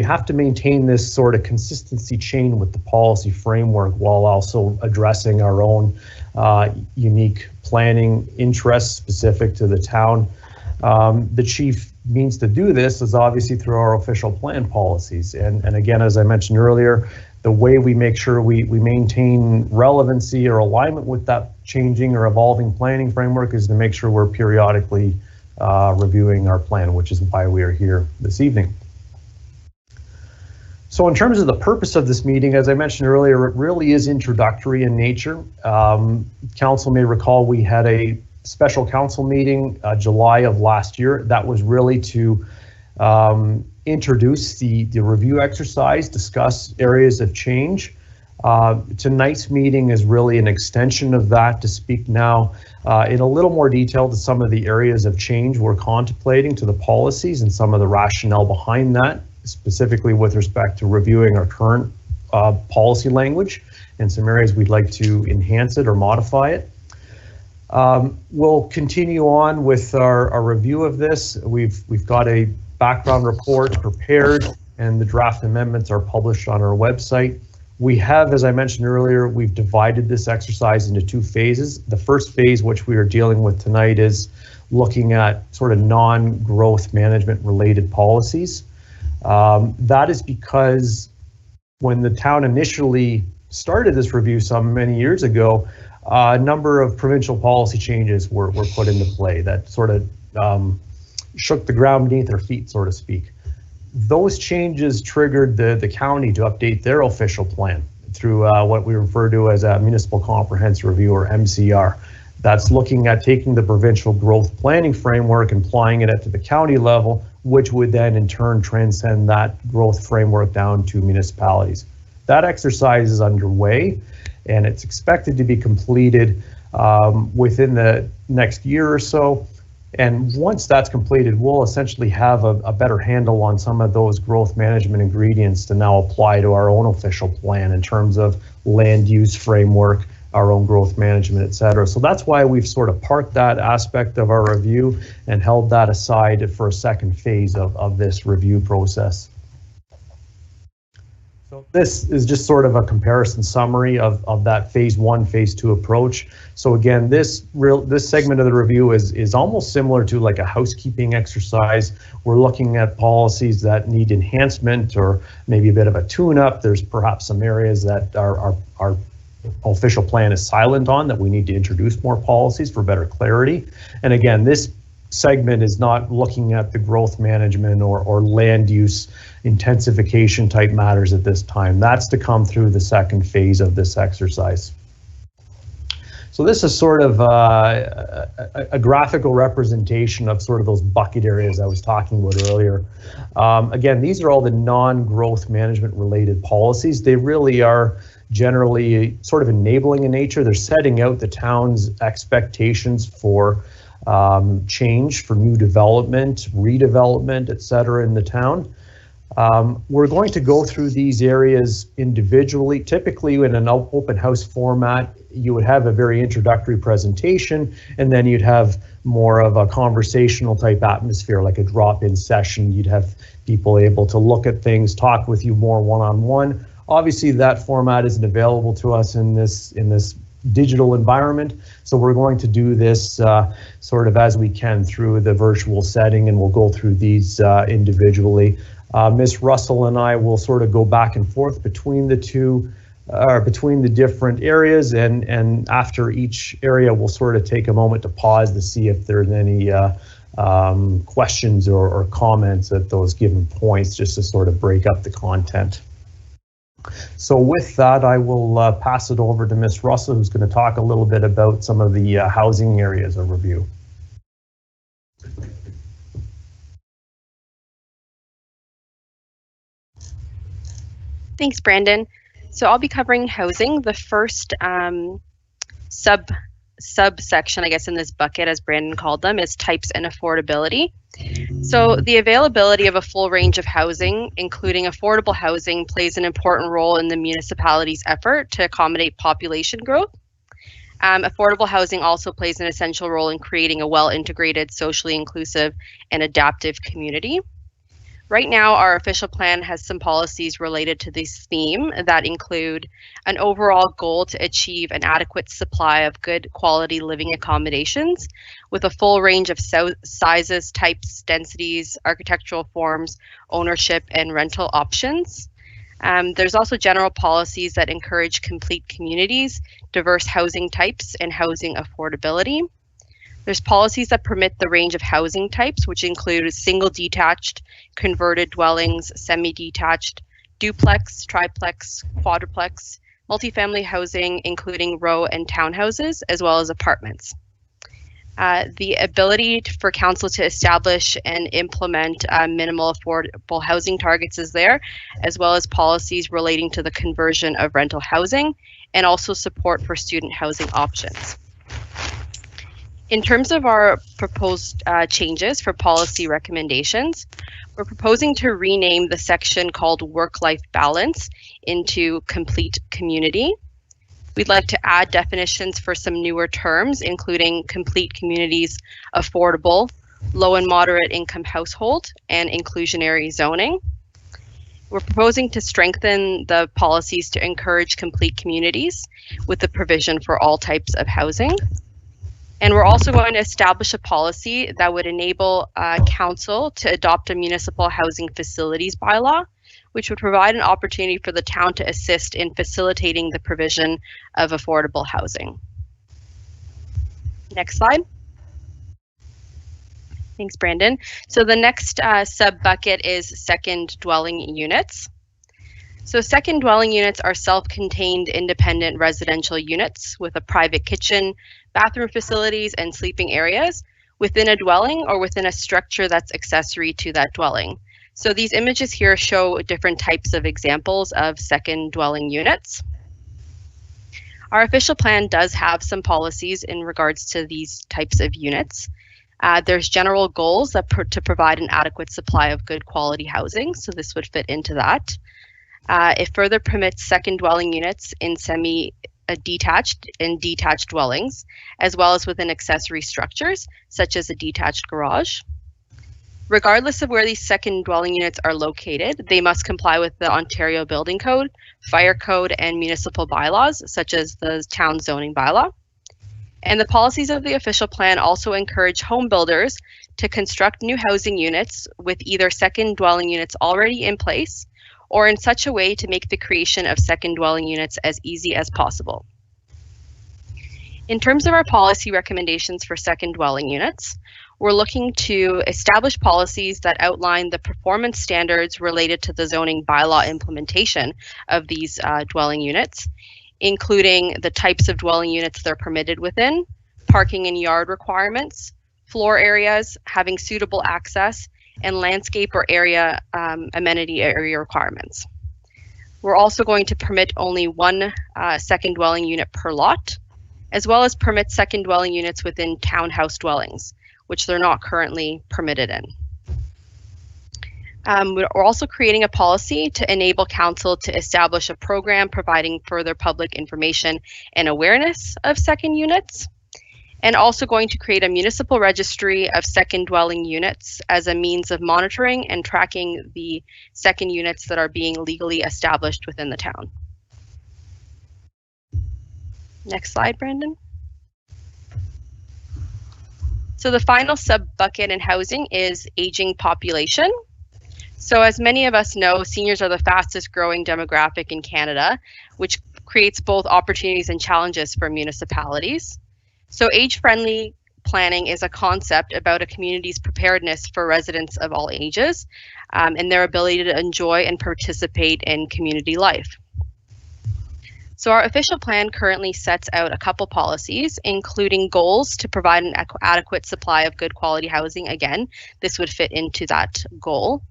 have to maintain this sort of consistency chain with the policy framework while also addressing our own unique planning interests specific to the town. The chief means to do this is obviously through our official plan policies. And again, as I mentioned earlier, the way we make sure we maintain relevancy or alignment with that changing or evolving planning framework is to make sure we're periodically reviewing our plan, which is why we are here this evening. So in terms of the purpose of this meeting, as I mentioned earlier, it really is introductory in nature. Council may recall we had a special council meeting July of last year. That was really to introduce the review exercise, discuss areas of change. Tonight's meeting is really an extension of that to speak now in a little more detail to some of the areas of change we're contemplating, to the policies and some of the rationale behind that, specifically with respect to reviewing our current policy language and some areas we'd like to enhance it or modify it. We'll continue on with our review of this. We've got a background report prepared and the draft amendments are published on our website. We have, as I mentioned earlier, we've divided this exercise into two phases. The first phase, which we are dealing with tonight, is looking at sort of non-growth management related policies. That is because when the town initially started this review some many years ago, a number of provincial policy changes were put into play that sort of shook the ground beneath their feet, so to speak. Those changes triggered the county to update their official plan through what we refer to as a Municipal Comprehensive Review, or MCR. That's looking at taking the provincial growth planning framework and applying it at the county level, which would then in turn transcend that growth framework down to municipalities. That exercise is underway and it's expected to be completed within the next year or so. And once that's completed, we'll essentially have a better handle on some of those growth management ingredients to now apply to our own official plan in terms of land use framework, our own growth management, et cetera. So that's why we've sort of parked that aspect of our review and held that aside for a second phase of this review process. So this is just sort of a comparison summary of that phase 1, phase 2 approach. So again, this segment of the review is almost similar to like a housekeeping exercise. We're looking at policies that need enhancement or maybe a bit of a tune-up. There's perhaps some areas that our official plan is silent on that we need to introduce more policies for better clarity. And again, this segment is not looking at the growth management or land use intensification type matters at this time. That's to come through the second phase of this exercise. So this is sort of a graphical representation of sort of those bucket areas I was talking about earlier. Again, these are all the non-growth management related policies. They really are generally sort of enabling in nature. They're setting out the town's expectations for change, for new development, redevelopment, et cetera, in the town. We're going to go through these areas individually. Typically in an open house format, you would have a very introductory presentation, and then you'd have more of a conversational type atmosphere, like a drop-in session. You'd have people able to look at things, talk with you more one-on-one. Obviously that format isn't available to us in this digital environment, so we're going to do this sort of as we can through the virtual setting, and we'll go through these individually. Ms. Russell and I will sort of go back and forth between the two, between the different areas, and after each area we'll sort of take a moment to pause to see if there's any questions or comments at those given points, just to sort of break up the content. So with that, I will pass it over to Ms. Russell, who's going to talk a little bit about some of the housing areas of review. Thanks, Brandon. So I'll be covering housing. The first subsection, I guess, in this bucket, as Brandon called them, is types and affordability. So the availability of a full range of housing, including affordable housing, plays an important role in the municipality's effort to accommodate population growth. Affordable housing also plays an essential role in creating a well-integrated, socially inclusive, and adaptive community. Right now, our official plan has some policies related to this theme that include an overall goal to achieve an adequate supply of good quality living accommodations with a full range of sizes, types, densities, architectural forms, ownership, and rental options. There's also general policies that encourage complete communities, diverse housing types, and housing affordability. There's policies that permit the range of housing types, which include single detached, converted dwellings, semi-detached, duplex, triplex, quadruplex, multifamily housing, including row and townhouses, as well as apartments. The ability for council to establish and implement minimal affordable housing targets is there, as well as policies relating to the conversion of rental housing, and also support for student housing options. In terms of our proposed changes for policy recommendations, we're proposing to rename the section called Work-Life Balance into Complete Community. We'd like to add definitions for some newer terms, including complete communities, affordable, low and moderate income household, and inclusionary zoning. We're proposing to strengthen the policies to encourage complete communities with the provision for all types of housing. And we're also going to establish a policy that would enable council to adopt a municipal housing facilities bylaw, which would provide an opportunity for the town to assist in facilitating the provision of affordable housing. Next slide. Thanks, Brandon. So the next sub-bucket is second dwelling units. So second dwelling units are self-contained independent residential units with a private kitchen, bathroom facilities, and sleeping areas within a dwelling or within a structure that's accessory to that dwelling. So these images here show different types of examples of second dwelling units. Our official plan does have some policies in regards to these types of units. There's general goals that to provide an adequate supply of good quality housing, so this would fit into that. It further permits second dwelling units in semi-detached and detached dwellings, as well as within accessory structures, such as a detached garage. Regardless of where these second dwelling units are located, they must comply with the Ontario Building Code, Fire Code, and municipal bylaws, such as the Town Zoning Bylaw. And the policies of the official plan also encourage home builders to construct new housing units with either second dwelling units already in place, or in such a way to make the creation of second dwelling units as easy as possible. In terms of our policy recommendations for second dwelling units, we're looking to establish policies that outline the performance standards related to the zoning bylaw implementation of these dwelling units, including the types of dwelling units they're permitted within, parking and yard requirements, floor areas, having suitable access, and landscape or area amenity area requirements. We're also going to permit only one second dwelling unit per lot, as well as permit second dwelling units within townhouse dwellings, which they're not currently permitted in. We're also creating a policy to enable council to establish a program providing further public information and awareness of second units, and also going to create a municipal registry of second dwelling units as a means of monitoring and tracking the second units that are being legally established within the town. Next slide, Brandon. So the final sub-bucket in housing is aging population. So as many of us know, seniors are the fastest growing demographic in Canada, which creates both opportunities and challenges for municipalities. So age-friendly planning is a concept about a community's preparedness for residents of all ages and their ability to enjoy and participate in community life. So our official plan currently sets out a couple policies, including goals to provide an adequate supply of good quality housing. Again, this would fit into that goal.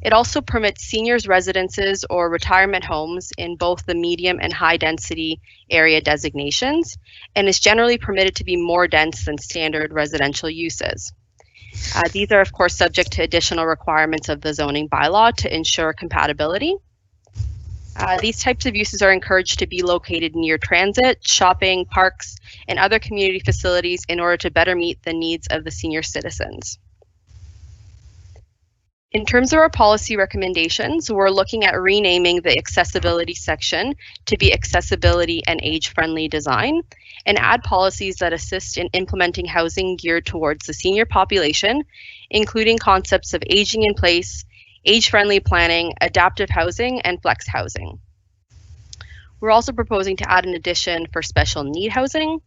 It also permits seniors residences or retirement homes in both the medium and high density area designations, and is generally permitted to be more dense than standard residential uses. These are of course subject to additional requirements of the zoning bylaw to ensure compatibility. These types of uses are encouraged to be located near transit, shopping, parks, and other community facilities in order to better meet the needs of the senior citizens. In terms of our policy recommendations, we're looking at renaming the accessibility section to be accessibility and age-friendly design, and add policies that assist in implementing housing geared towards the senior population, including concepts of aging in place, age-friendly planning, adaptive housing, and flex housing. We're also proposing to add an addition for special need housing,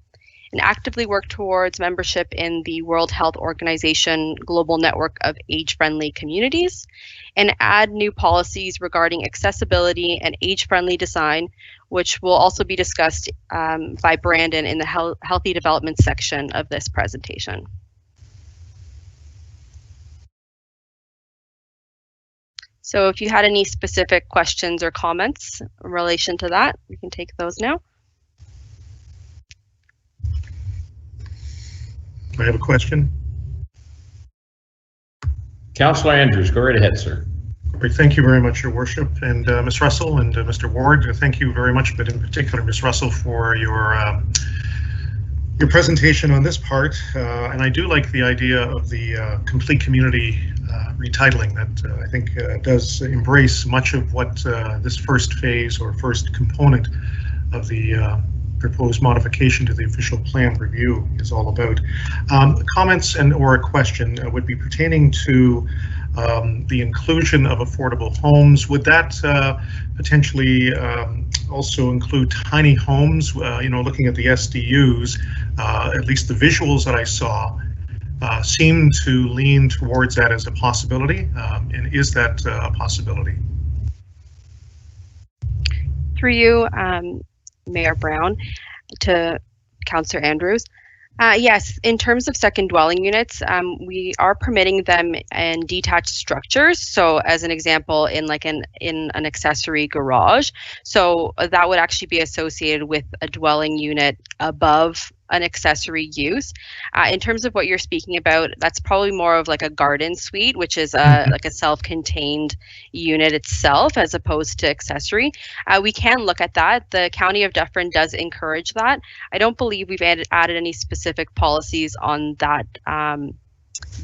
and actively work towards membership in the World Health Organization Global Network of Age-Friendly Communities, and add new policies regarding accessibility and age-friendly design, which will also be discussed by Brandon in the Healthy Development section of this presentation. So if you had any specific questions or comments in relation to that, we can take those now. I have a question. Councillor Andrews, go right ahead, sir. Great, thank you very much, Your Worship, and Ms. Russell and Mr. Ward. Thank you very much, but in particular, Ms. Russell, for your presentation on this part. And I do like the idea of the complete community retitling. That I think does embrace much of what this first phase or first component of the proposed modification to the official plan review is all about. Comments and or a question would be pertaining to the inclusion of affordable homes. Would that potentially also include tiny homes? You know, looking at the SDUs, at least the visuals that I saw seem to lean towards that as a possibility. And is that a possibility? Through you, Mayor Brown, to Councillor Andrews. Yes, in terms of second dwelling units, we are permitting them in detached structures. So as an example, in an accessory garage. So that would actually be associated with a dwelling unit above an accessory use. In terms of what you're speaking about, that's probably more of like a garden suite, which is like a self-contained unit itself as opposed to accessory. We can look at that. The County of Dufferin does encourage that. I don't believe we've added any specific policies on that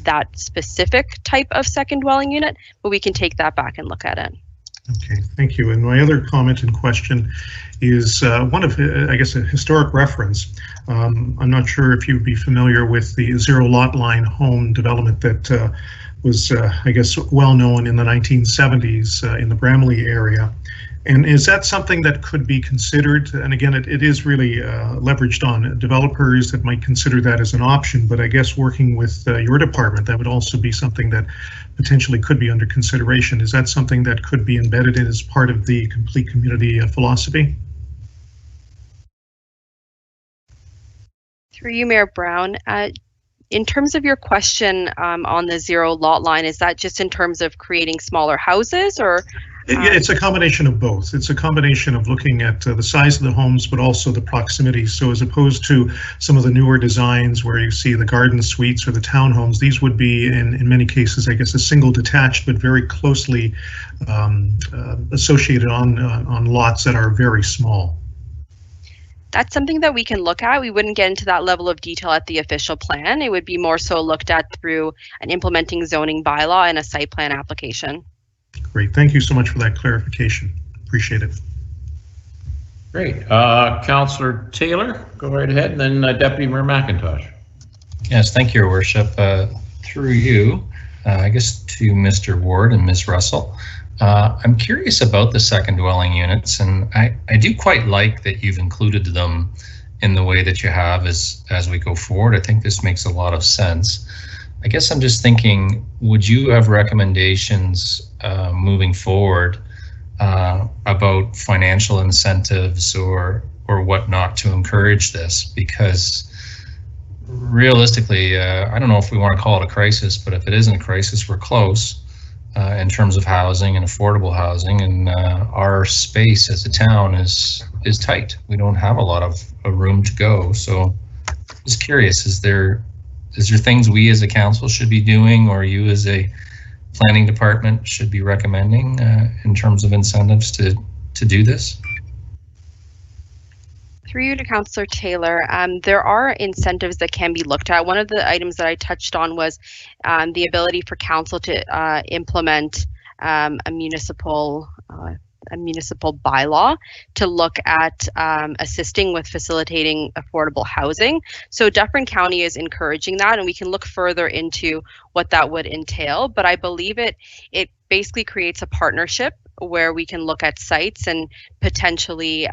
that specific type of second dwelling unit, but we can take that back and look at it. Okay, thank you. And my other comment and question is one of, I guess, a historic reference. I'm not sure if you'd be familiar with the zero lot line home development that was, I guess, well known in the 1970s in the Bramley area. And is that something that could be considered? And again, it is really leveraged on developers that might consider that as an option, but I guess working with your department, that would also be something that potentially could be under consideration. Is that something that could be embedded in as part of the complete community philosophy? Through you, Mayor Brown, in terms of your question on the zero lot line, is that just in terms of creating smaller houses, or? Yeah, it's a combination of both. It's a combination of looking at the size of the homes, but also the proximity. So as opposed to some of the newer designs where you see the garden suites or the townhomes, these would be in many cases, I guess, a single detached, but very closely associated on lots that are very small. That's something that we can look at. We wouldn't get into that level of detail at the official plan. It would be more so looked at through an implementing zoning bylaw and a site plan application. Great. Thank you so much for that clarification. Appreciate it. Great. Councillor Taylor, go right ahead, and then Deputy Mayor McIntosh. Yes, thank you, Your Worship. Through you, I guess to Mr. Ward and Ms. Russell. I'm curious about the second dwelling units, and I do quite like that you've included them in the way that you have as we go forward. I think this makes a lot of sense. I guess I'm just thinking, would you have recommendations moving forward about financial incentives or whatnot to encourage this? Because realistically, I don't know if we want to call it a crisis, but if it isn't a crisis, we're close in terms of housing and affordable housing, and our space as a town is tight. We don't have a lot of room to go. So just curious, is there things we as a council should be doing, or you as a planning department should be recommending in terms of incentives to do this? Through you to Councillor Taylor, there are incentives that can be looked at. One of the items that I touched on was the ability for council to implement a municipal bylaw to look at assisting with facilitating affordable housing. So Dufferin County is encouraging that, and we can look further into what that would entail. But I believe it basically creates a partnership where we can look at sites and potentially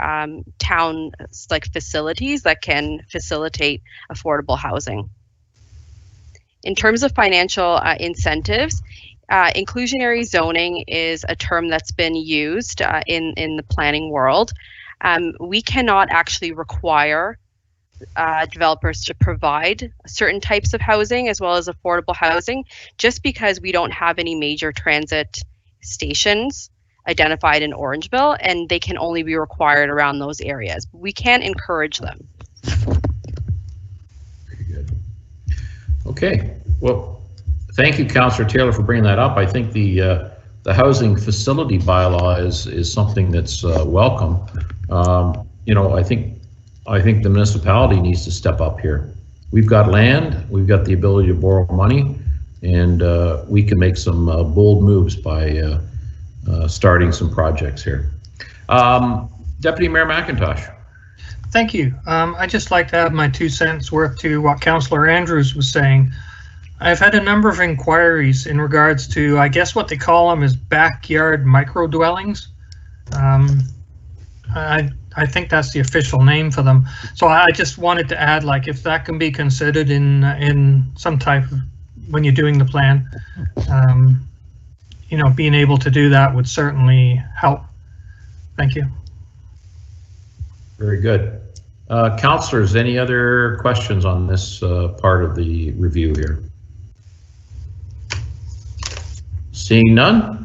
town like facilities that can facilitate affordable housing. In terms of financial incentives, inclusionary zoning is a term that's been used in the planning world. We cannot actually require developers to provide certain types of housing as well as affordable housing just because we don't have any major transit stations identified in Orangeville, and they can only be required around those areas. We can encourage them. Very good. Okay, well, thank you, Councillor Taylor, for bringing that up. I think the housing facility bylaw is something that's welcome. You know, I think the municipality needs to step up here. We've got land, we've got the ability to borrow money, and we can make some bold moves by starting some projects here. Deputy Mayor McIntosh. Thank you. I'd just like to add my 2 cents worth to what Councillor Andrews was saying. I've had a number of inquiries in regards to, I guess what they call them is backyard micro dwellings. I think that's the official name for them. So I just wanted to add, like, if that can be considered in some type of, when you're doing the plan, you know, being able to do that would certainly help. Thank you. Very good. Councillors, any other questions on this part of the review here? Seeing none,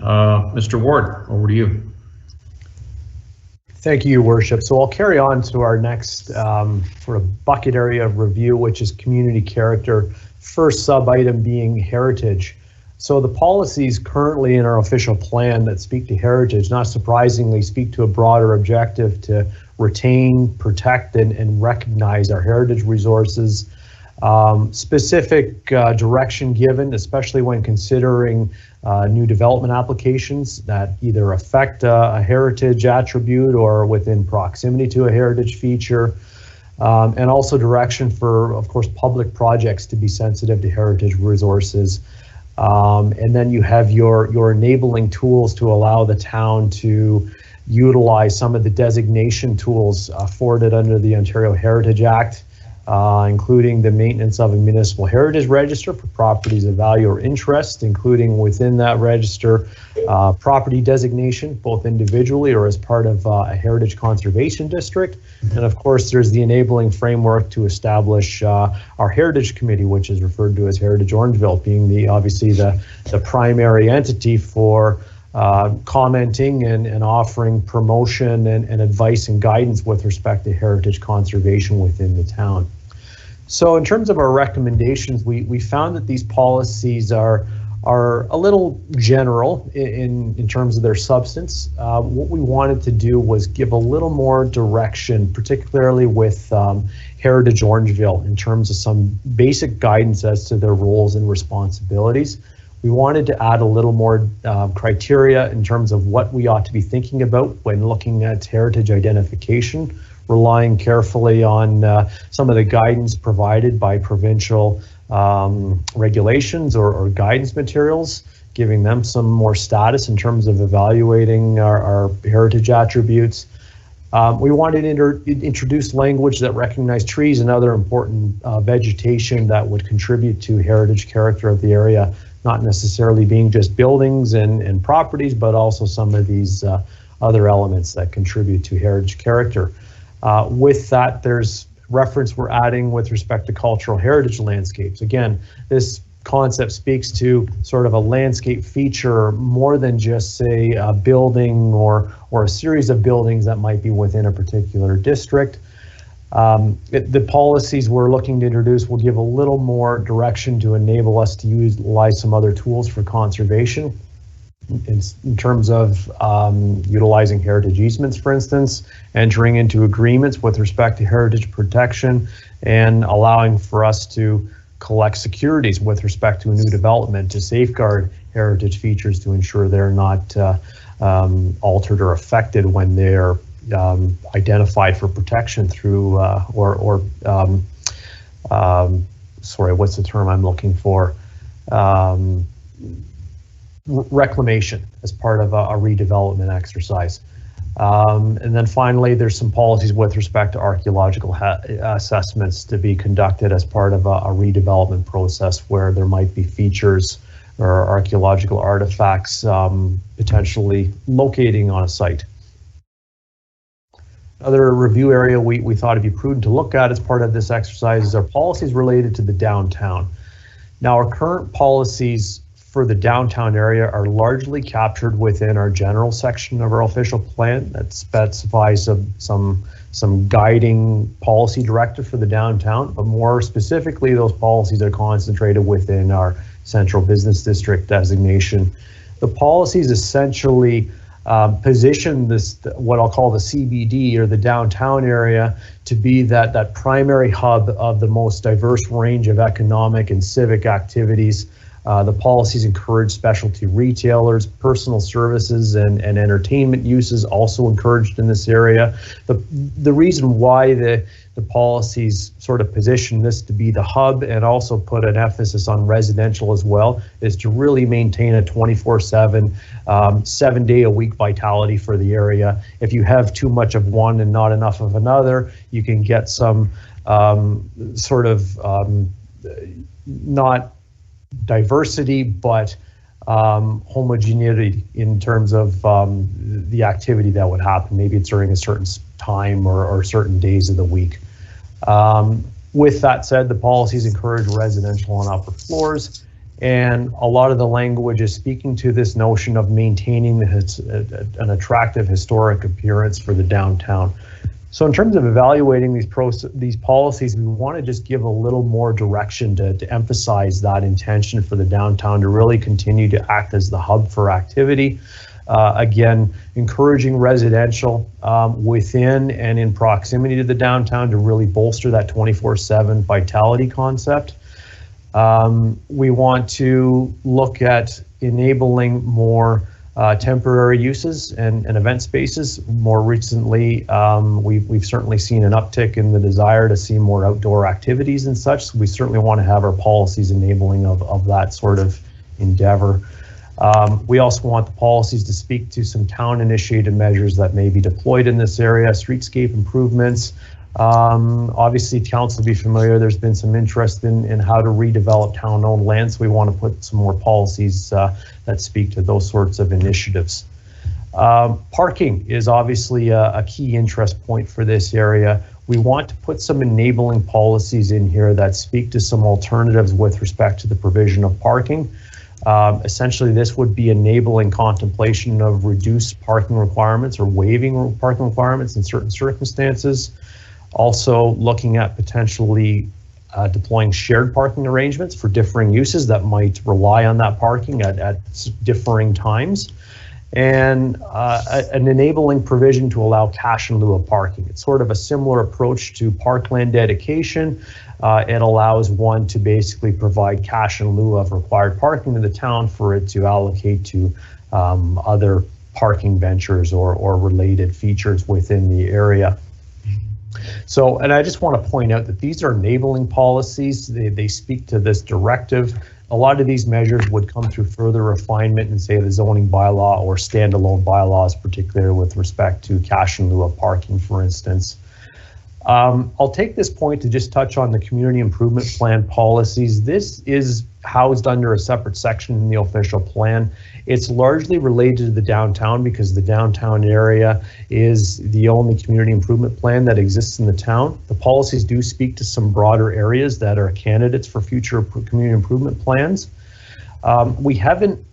Mr. Ward, over to you. Thank you, Your Worship. So I'll carry on to our next sort of bucket area of review, which is community character. First sub-item being heritage. So the policies currently in our official plan that speak to heritage, not surprisingly, speak to a broader objective to retain, protect, and recognize our heritage resources. Specific direction given, especially when considering new development applications that either affect a heritage attribute or within proximity to a heritage feature. And also direction for, of course, public projects to be sensitive to heritage resources. And then you have your enabling tools to allow the town to utilize some of the designation tools afforded under the Ontario Heritage Act, including the maintenance of a municipal heritage register for properties of value or interest, including within that register property designation, both individually or as part of a heritage conservation district. And of course, there's the enabling framework to establish our Heritage Committee, which is referred to as Heritage Orangeville, being obviously the primary entity for commenting and offering promotion and advice and guidance with respect to heritage conservation within the town. So in terms of our recommendations, we found that these policies are a little general in terms of their substance. What we wanted to do was give a little more direction, particularly with Heritage Orangeville, in terms of some basic guidance as to their roles and responsibilities. We wanted to add a little more criteria in terms of what we ought to be thinking about when looking at heritage identification, relying carefully on some of the guidance provided by provincial regulations or guidance materials, giving them some more status in terms of evaluating our heritage attributes. We wanted to introduce language that recognized trees and other important vegetation that would contribute to heritage character of the area, not necessarily being just buildings and properties, but also some of these other elements that contribute to heritage character. With that, there's reference we're adding with respect to cultural heritage landscapes. Again, this concept speaks to sort of a landscape feature more than just, say, a building or a series of buildings that might be within a particular district. The policies we're looking to introduce will give a little more direction to enable us to utilize some other tools for conservation in terms of utilizing heritage easements, for instance, entering into agreements with respect to heritage protection, and allowing for us to collect securities with respect to a new development to safeguard heritage features to ensure they're not altered or affected when they're identified for protection through sorry, what's the term I'm looking for? Reclamation as part of a redevelopment exercise. And then finally, there's some policies with respect to archaeological assessments to be conducted as part of a redevelopment process where there might be features or archaeological artifacts potentially locating on a site. Another review area we thought it'd be prudent to look at as part of this exercise is our policies related to the downtown. Now, our current policies for the downtown area are largely captured within our general section of our official plan that specifies some guiding policy directive for the downtown, but more specifically, those policies are concentrated within our central business district designation. The policies essentially position this, what I'll call the CBD or the downtown area, to be that primary hub of the most diverse range of economic and civic activities. The policies encourage specialty retailers, personal services, and entertainment uses also encouraged in this area. The reason why the policies sort of position this to be the hub and also put an emphasis on residential as well is to really maintain a 24/7, 7-day-a-week vitality for the area. If you have too much of one and not enough of another, you can get some sort of not diversity, but homogeneity in terms of the activity that would happen. Maybe it's during a certain time or certain days of the week. With that said, the policies encourage residential on upper floors, And a lot of the language is speaking to this notion of maintaining an attractive historic appearance for the downtown. So in terms of evaluating these policies, we want to just give a little more direction to emphasize that intention for the downtown to really continue to act as the hub for activity. Again, encouraging residential within and in proximity to the downtown to really bolster that 24/7 vitality concept. We want to look at enabling more temporary uses and event spaces. More recently, we've certainly seen an uptick in the desire to see more outdoor activities and such. So we certainly want to have our policies enabling of that sort of endeavor. We also want the policies to speak to some town-initiated measures that may be deployed in this area, streetscape improvements. Obviously, council will be familiar, there's been some interest in how to redevelop town-owned land, so we want to put some more policies that speak to those sorts of initiatives. Parking is obviously a key interest point for this area. We want to put some enabling policies in here that speak to some alternatives with respect to the provision of parking. Essentially, this would be enabling contemplation of reduced parking requirements or waiving parking requirements in certain circumstances. Also looking at potentially deploying shared parking arrangements for differing uses that might rely on that parking at differing times. And an enabling provision to allow cash in lieu of parking. It's sort of a similar approach to parkland dedication. It allows one to basically provide cash in lieu of required parking to the town for it to allocate to other parking ventures or related features within the area. So, and I just want to point out that these are enabling policies. They speak to this directive. A lot of these measures would come through further refinement in, say, the zoning bylaw or standalone bylaws, particularly with respect to cash in lieu of parking, for instance. I'll take this point to just touch on the community improvement plan policies. This is housed under a separate section in the official plan. It's largely related to the downtown because the downtown area is the only community improvement plan that exists in the town. The policies do speak to some broader areas that are candidates for future community improvement plans. We haven't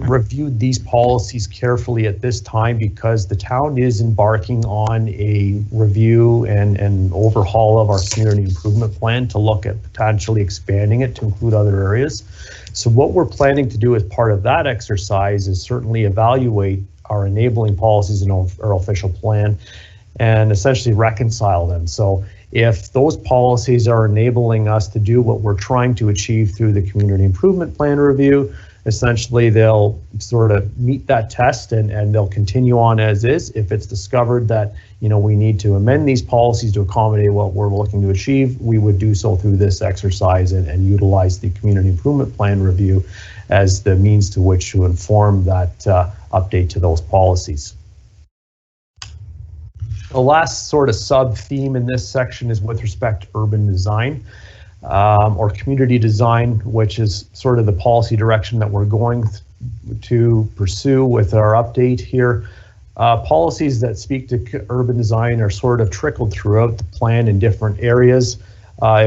reviewed these policies carefully at this time because the town is embarking on a review and overhaul of our community improvement plan to look at potentially expanding it to include other areas. So what we're planning to do as part of that exercise is certainly evaluate our enabling policies in our official plan and essentially reconcile them. So if those policies are enabling us to do what we're trying to achieve through the community improvement plan review, essentially they'll sort of meet that test and they'll continue on as is. If it's discovered that, you know, we need to amend these policies to accommodate what we're looking to achieve, we would do so through this exercise and utilize the community improvement plan review as the means to which to inform that update to those policies. The last sort of sub theme in this section is with respect to urban design. Or community design, which is sort of the policy direction that we're going to pursue with our update here. Policies that speak to urban design are sort of trickled throughout the plan in different areas.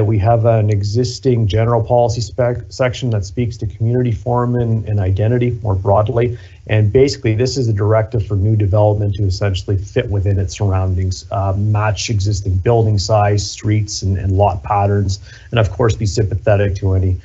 We have an existing general policy section that speaks to community form and identity more broadly. And basically this is a directive for new development to essentially fit within its surroundings, match existing building size, streets and lot patterns, and of course be sympathetic to any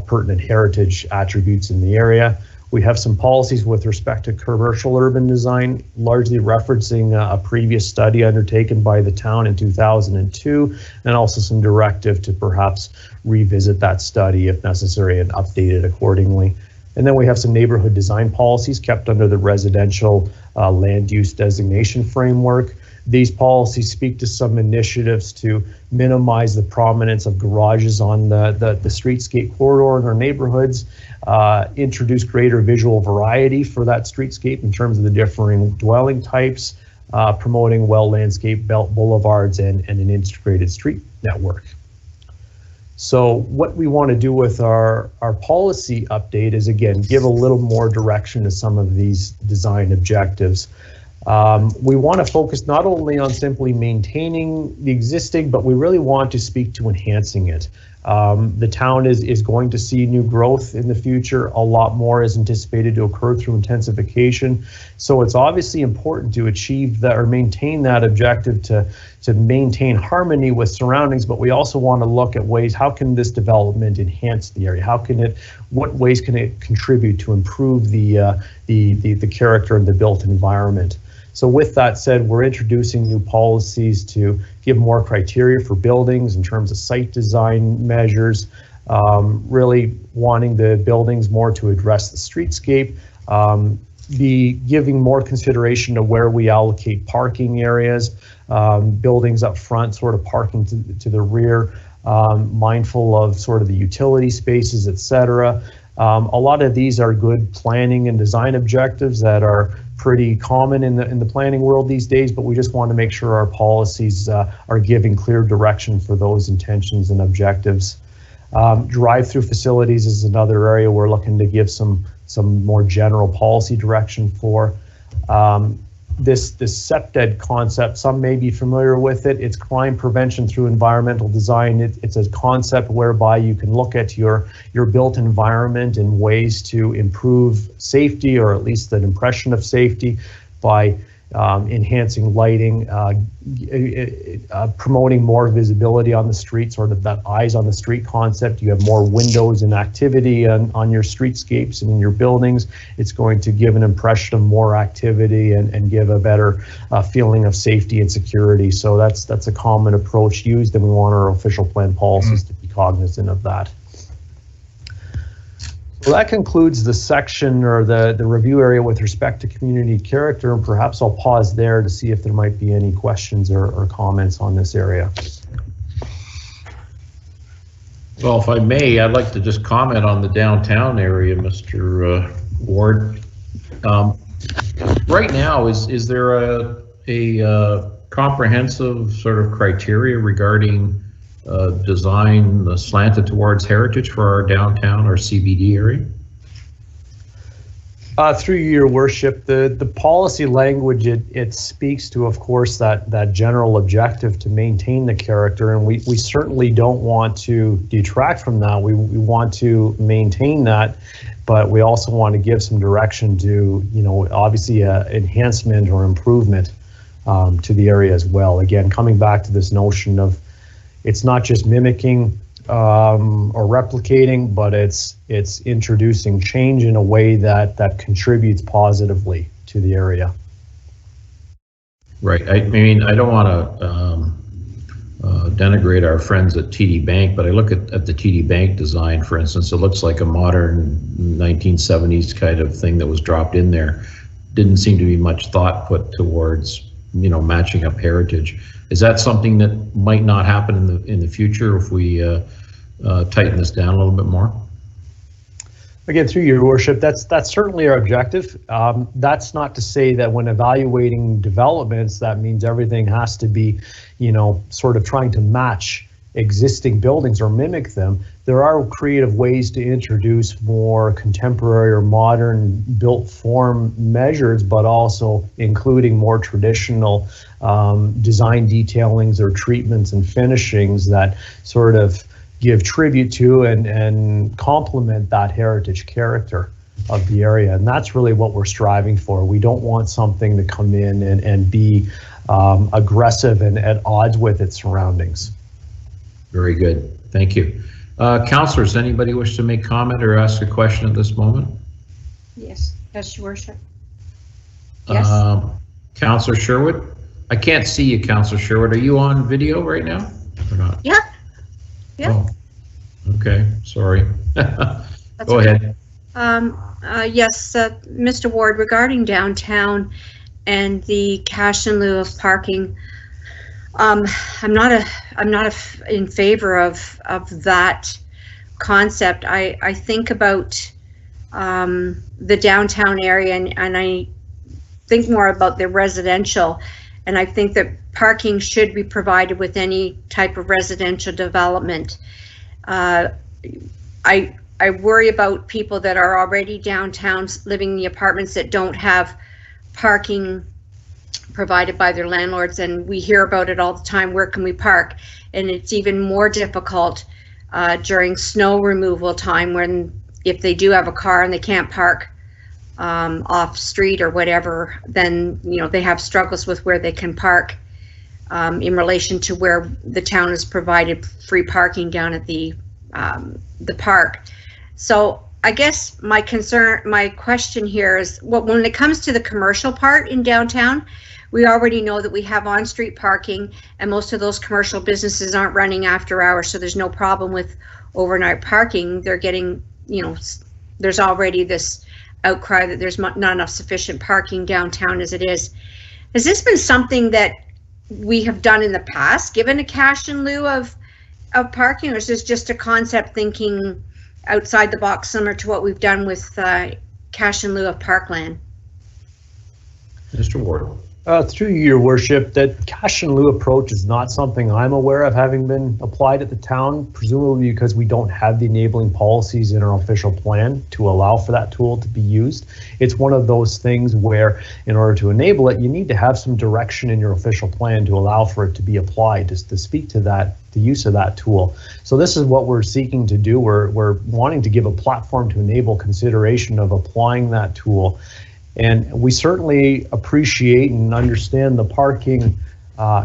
pertinent heritage attributes in the area. We have some policies with respect to commercial urban design, largely referencing a previous study undertaken by the town in 2002, and also some directive to perhaps revisit that study if necessary and update it accordingly. And then we have some neighborhood design policies kept under the residential land use designation framework. These policies speak to some initiatives to minimize the prominence of garages on the streetscape corridor in our neighborhoods, introduce greater visual variety for that streetscape in terms of the differing dwelling types, promoting well-landscaped boulevards and an integrated street network. So what we want to do with our policy update is, again, give a little more direction to some of these design objectives. We want to focus not only on simply maintaining the existing, but we really want to speak to enhancing it. The town is going to see new growth in the future. A lot more is anticipated to occur through intensification. So it's obviously important to achieve that or maintain that objective to maintain harmony with surroundings, but we also want to look at ways, how can this development enhance the area? What ways can it contribute to improve the character of the built environment? So with that said, we're introducing new policies to give more criteria for buildings in terms of site design measures, really wanting the buildings more to address the streetscape, be giving more consideration to where we allocate parking areas, buildings up front, sort of parking to the rear, mindful of sort of the utility spaces, etc. A lot of these are good planning and design objectives that are pretty common in the planning world these days, but we just want to make sure our policies are giving clear direction for those intentions and objectives. Drive-through facilities is another area we're looking to give some more general policy direction for. This SEPDED concept, some may be familiar with it. It's crime prevention through environmental design. It's a concept whereby you can look at your built environment and ways to improve safety, or at least an impression of safety, by enhancing lighting, promoting more visibility on the street, sort of that eyes on the street concept. You have more windows and activity on your streetscapes and in your buildings. It's going to give an impression of more activity and give a better feeling of safety and security. So that's a common approach used, and we want our official plan policies to be cognizant of that. Well, that concludes the section or the review area with respect to community character, and perhaps I'll pause there to see if there might be any questions or comments on this area. Well, if I may, I'd like to just comment on the downtown area, Mr. Ward. Right now, is there a comprehensive sort of criteria regarding design slanted towards heritage for our downtown or CBD area? Through your worship, the policy language, it speaks to, of course, that general objective to maintain the character, and we certainly don't want to detract from that. We want to maintain that, but we also want to give some direction to, obviously enhancement or improvement to the area as well. Again, coming back to this notion of it's not just mimicking or replicating, but it's introducing change in a way that contributes positively to the area. Right. I mean, I don't want to denigrate our friends at TD Bank, but I look at the TD Bank design, for instance. It looks like a modern 1970s kind of thing that was dropped in there. Didn't seem to be much thought put towards, matching up heritage. Is that something that might not happen in the future if we tighten this down a little bit more? Again, through your worship, that's certainly our objective. That's not to say that when evaluating developments, that means everything has to be, sort of trying to match existing buildings or mimic them. There are creative ways to introduce more contemporary or modern built form measures, but also including more traditional design detailings or treatments and finishings that sort of give tribute to and complement that heritage character of the area. And that's really what we're striving for. We don't want something to come in and be aggressive and at odds with its surroundings. Very good. Thank you. Councillors, anybody wish to make comment or ask a question at this moment? Yes, that's your worship. Yes. Councillor Sherwood? I can't see you, Councillor Sherwood. Are you on video right now or not? Yeah. Yeah. Oh, okay, sorry. Go ahead. Yes, Mr. Ward, regarding downtown and the cash in lieu of parking, I'm not in favor of that concept. I think about the downtown area and I think more about the residential, and I think that parking should be provided with any type of residential development. I worry about people that are already downtown living in the apartments that don't have parking provided by their landlords, and we hear about it all the time. Where can we park? And it's even more difficult during snow removal time, when if they do have a car and they can't park off street or whatever, then they have struggles with where they can park in relation to where the town has provided free parking down at the park. So I guess my question here is, when it comes to the commercial part in downtown, we already know that we have on-street parking, and most of those commercial businesses aren't running after hours, so there's no problem with overnight parking. They're getting, there's already this outcry that there's not enough sufficient parking downtown as it is. Has this been something that we have done in the past, given a cash in lieu of parking, or is this just a concept thinking outside the box, similar to what we've done with cash in lieu of parkland? Mr. Ward. Through your worship, that cash in lieu approach is not something I'm aware of having been applied at the town, presumably because we don't have the enabling policies in our official plan to allow for that tool to be used. It's one of those things where, in order to enable it, you need to have some direction in your official plan to allow for it to be applied, just to speak to that, the use of that tool. So this is what we're seeking to do. We're wanting to give a platform to enable consideration of applying that tool. And we certainly appreciate and understand the parking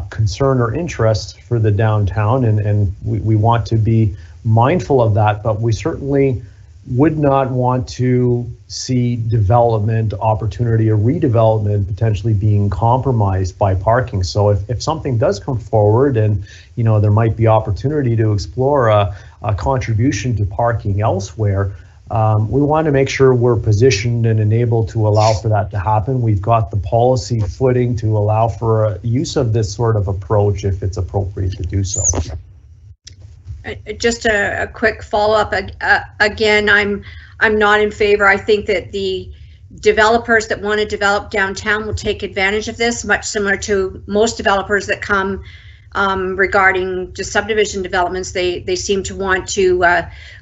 concern or interest for the downtown, and we want to be mindful of that, but we certainly would not want to see development opportunity or redevelopment potentially being compromised by parking. So if something does come forward and there might be opportunity to explore a contribution to parking elsewhere, we want to make sure we're positioned and enabled to allow for that to happen. We've got the policy footing to allow for use of this sort of approach if it's appropriate to do so. Just a quick follow-up. Again, I'm not in favor. I think that the developers that want to develop downtown will take advantage of this, much similar to most developers that come regarding just subdivision developments. They seem to want to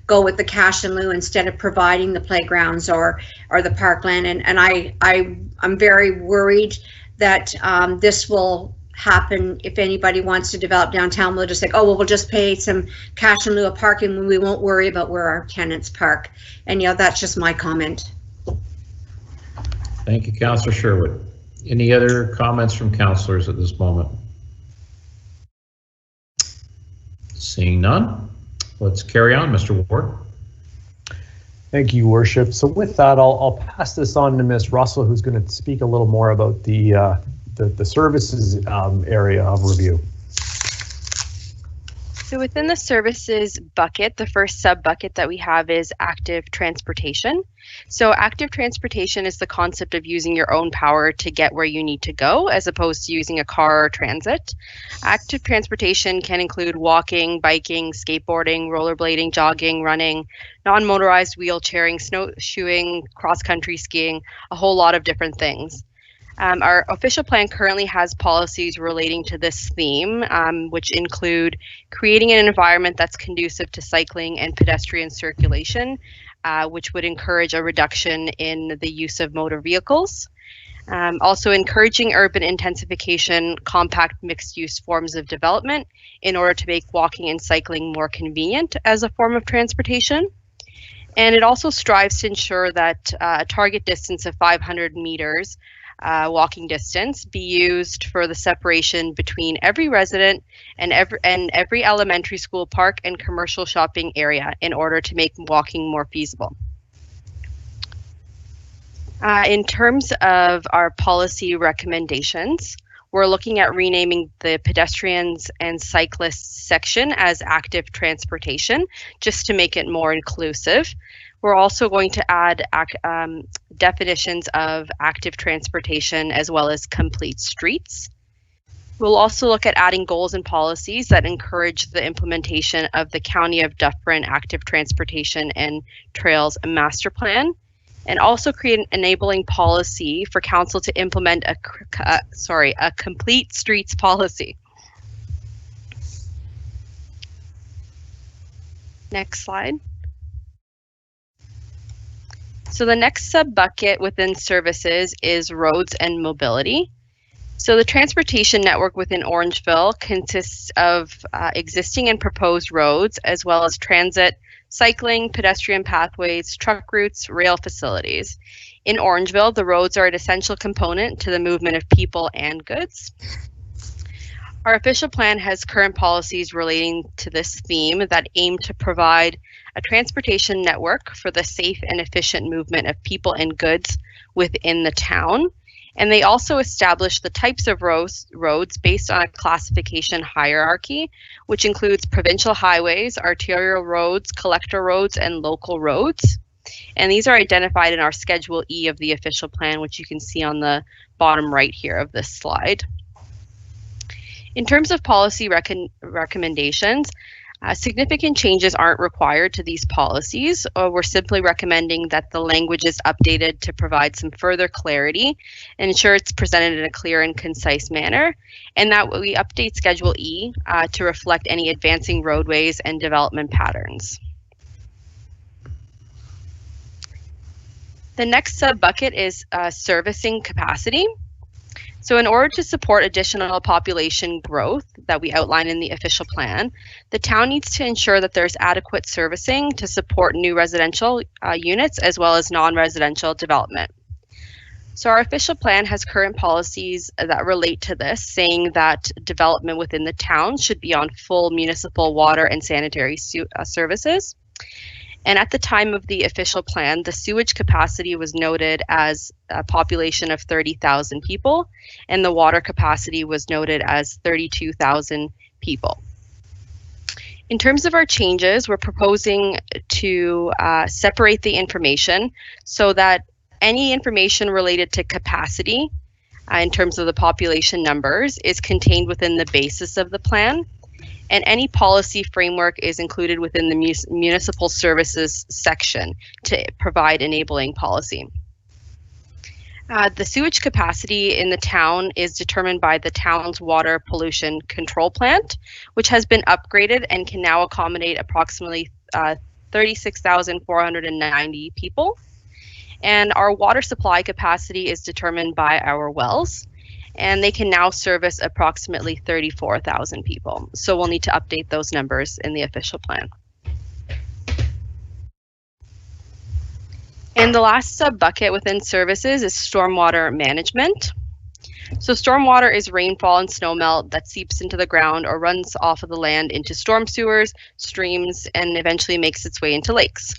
go with the cash in lieu instead of providing the playgrounds or the parkland, and I'm very worried that this will happen. If anybody wants to develop downtown, we'll just say, oh well, we'll just pay some cash in lieu of parking when we won't worry about where our tenants park. And that's just my comment. Thank you, Councillor Sherwood. Any other comments from councillors at this moment? Seeing none, let's carry on. Mr. Ward. Thank you, Worship. So with that, I'll pass this on to Ms. Russell, who's going to speak a little more about the services area of review. So within the services bucket, the first sub bucket that we have is active transportation. So active transportation is the concept of using your own power to get where you need to go, as opposed to using a car or transit. Active transportation can include walking, biking, skateboarding, rollerblading, jogging, running, non-motorized wheelchairing, snowshoeing, cross-country skiing, a whole lot of different things. Our official plan currently has policies relating to this theme, which include creating an environment that's conducive to cycling and pedestrian circulation, which would encourage a reduction in the use of motor vehicles. Also encouraging urban intensification, compact mixed-use forms of development in order to make walking and cycling more convenient as a form of transportation. And it also strives to ensure that a target distance of 500 meters walking distance be used for the separation between every resident and every elementary school, park, and commercial shopping area in order to make walking more feasible. In terms of our policy recommendations, we're looking at renaming the pedestrians and cyclists section as active transportation, just to make it more inclusive. We're also going to add definitions of active transportation as well as complete streets. We'll also look at adding goals and policies that encourage the implementation of the County of Dufferin Active Transportation and Trails Master Plan, and also create an enabling policy for council to implement a complete streets policy. Next slide. So the next sub bucket within services is roads and mobility. So the transportation network within Orangeville consists of existing and proposed roads, as well as transit, cycling, pedestrian pathways, truck routes, rail facilities. In Orangeville, the roads are an essential component to the movement of people and goods. Our official plan has current policies relating to this theme that aim to provide a transportation network for the safe and efficient movement of people and goods within the town. And they also establish the types of roads based on a classification hierarchy, which includes provincial highways, arterial roads, collector roads, and local roads. And these are identified in our Schedule E of the official plan, which you can see on the bottom right here of this slide. In terms of policy recommendations, significant changes aren't required to these policies. We're simply recommending that the language is updated to provide some further clarity and ensure it's presented in a clear and concise manner, and that we update Schedule E to reflect any advancing roadways and development patterns. The next sub-bucket is servicing capacity. So in order to support additional population growth that we outline in the official plan, the town needs to ensure that there's adequate servicing to support new residential units as well as non-residential development. So our official plan has current policies that relate to this, saying that development within the town should be on full municipal water and sanitary services. And at the time of the official plan, the sewage capacity was noted as a population of 30,000 people, and the water capacity was noted as 32,000 people. In terms of our changes, we're proposing to separate the information so that any information related to capacity in terms of the population numbers is contained within the basis of the plan. And any policy framework is included within the municipal services section to provide enabling policy. The sewage capacity in the town is determined by the town's water pollution control plant, which has been upgraded and can now accommodate approximately 36,490 people. And our water supply capacity is determined by our wells, and they can now service approximately 34,000 people. So we'll need to update those numbers in the official plan. And the last sub-bucket within services is stormwater management. So stormwater is rainfall and snowmelt that seeps into the ground or runs off of the land into storm sewers, streams, and eventually makes its way into lakes.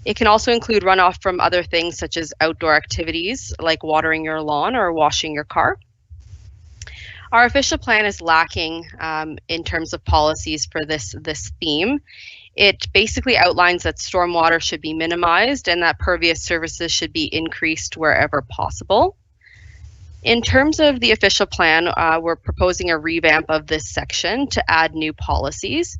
It can also include runoff from other things such as outdoor activities like watering your lawn or washing your car. Our official plan is lacking in terms of policies for this theme. It basically outlines that stormwater should be minimized and that pervious services should be increased wherever possible. In terms of the official plan, we're proposing a revamp of this section to add new policies.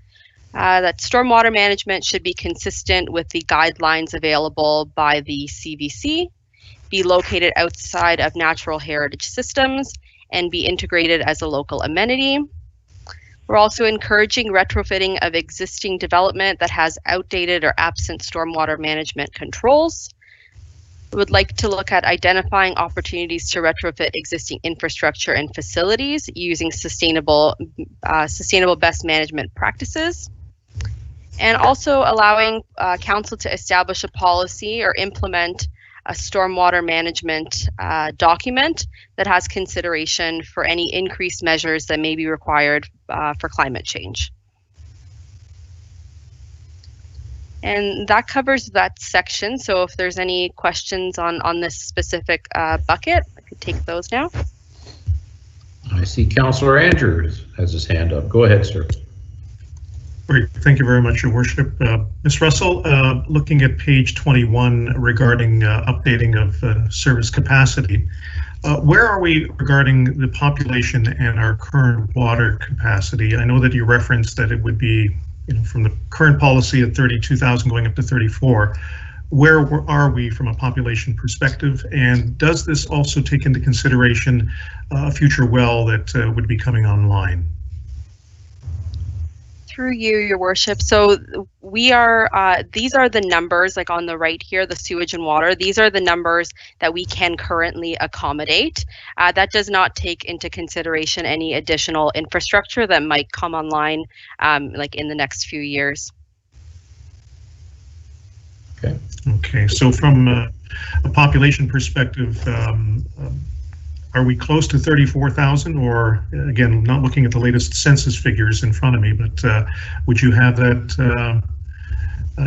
That stormwater management should be consistent with the guidelines available by the CVC, be located outside of natural heritage systems, and be integrated as a local amenity. We're also encouraging retrofitting of existing development that has outdated or absent stormwater management controls. We would like to look at identifying opportunities to retrofit existing infrastructure and facilities using sustainable best management practices. And also allowing council to establish a policy or implement a stormwater management document that has consideration for any increased measures that may be required for climate change. And that covers that section. So if there's any questions on this specific bucket, I could take those now. I see Councillor Andrews has his hand up. Go ahead, sir. Great, thank you very much, Your Worship. Ms. Russell, looking at page 21 regarding updating of service capacity, where are we regarding the population and our current water capacity? I know that you referenced that it would be, from the current policy at 32,000 going up to 34. Where are we from a population perspective? And does this also take into consideration a future well that would be coming online? Through you, your worship. So we are, these are the numbers like on the right here, the sewage and water. These are the numbers that we can currently accommodate. That does not take into consideration any additional infrastructure that might come online like in the next few years. Okay. Okay, so from a population perspective, are we close to 34,000, or again, not looking at the latest census figures in front of me, but would you have that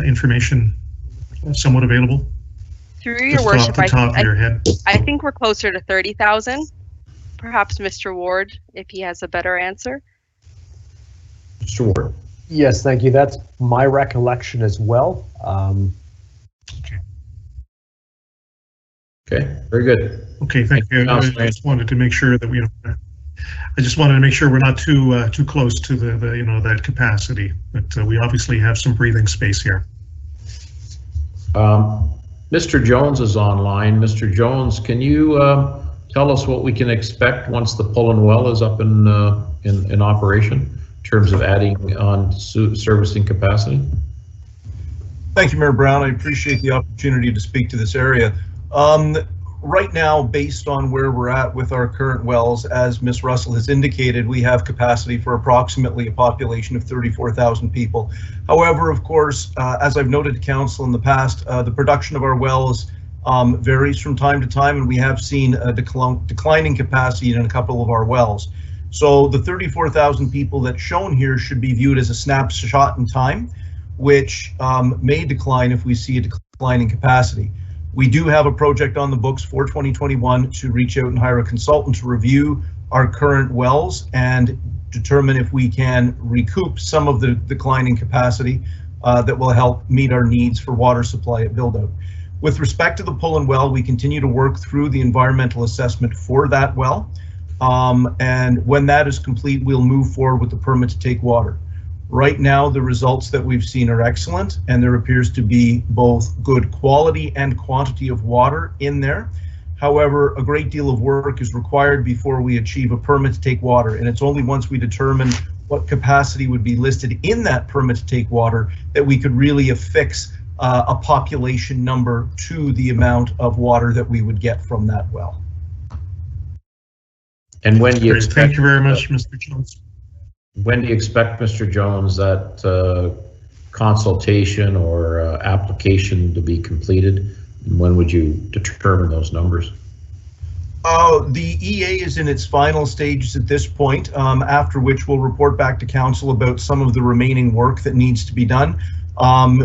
information somewhat available? Through your Just worship, off the top of your head. I think we're closer to 30,000. Perhaps Mr. Ward, if he has a better answer. Mr. Ward. Yes, thank you. That's my recollection as well. Okay, very good. Okay, thank you. I just wanted to make sure that we're not too close to the that capacity, but we obviously have some breathing space here. Mr. Jones is online. Mr. Jones, can you tell us what we can expect once the pull-in well is up in operation in terms of adding on servicing capacity? Thank you, Mayor Brown. I appreciate the opportunity to speak to this area. Right now, based on where we're at with our current wells, as Ms. Russell has indicated, we have capacity for approximately a population of 34,000 people. However, of course, as I've noted to council in the past, the production of our wells varies from time to time, and we have seen a declining capacity in a couple of our wells. So the 34,000 people that's shown here should be viewed as a snapshot in time, which may decline if we see a decline in capacity. We do have a project on the books for 2021 to reach out and hire a consultant to review our current wells and determine if we can recoup some of the declining capacity that will help meet our needs for water supply at build-out. With respect to the pull-in well, we continue to work through the environmental assessment for that well. And when that is complete, we'll move forward with the permit to take water. Right now, the results that we've seen are excellent, and there appears to be both good quality and quantity of water in there. However, a great deal of work is required before we achieve a permit to take water, and it's only once we determine what capacity would be listed in that permit to take water that we could really affix a population number to the amount of water that we would get from that well. And when do you expect, thank you very much, Mr. Jones. When do you expect, Mr. Jones, that consultation or application to be completed? And when would you determine those numbers? The EA is in its final stages at this point, after which we'll report back to council about some of the remaining work that needs to be done.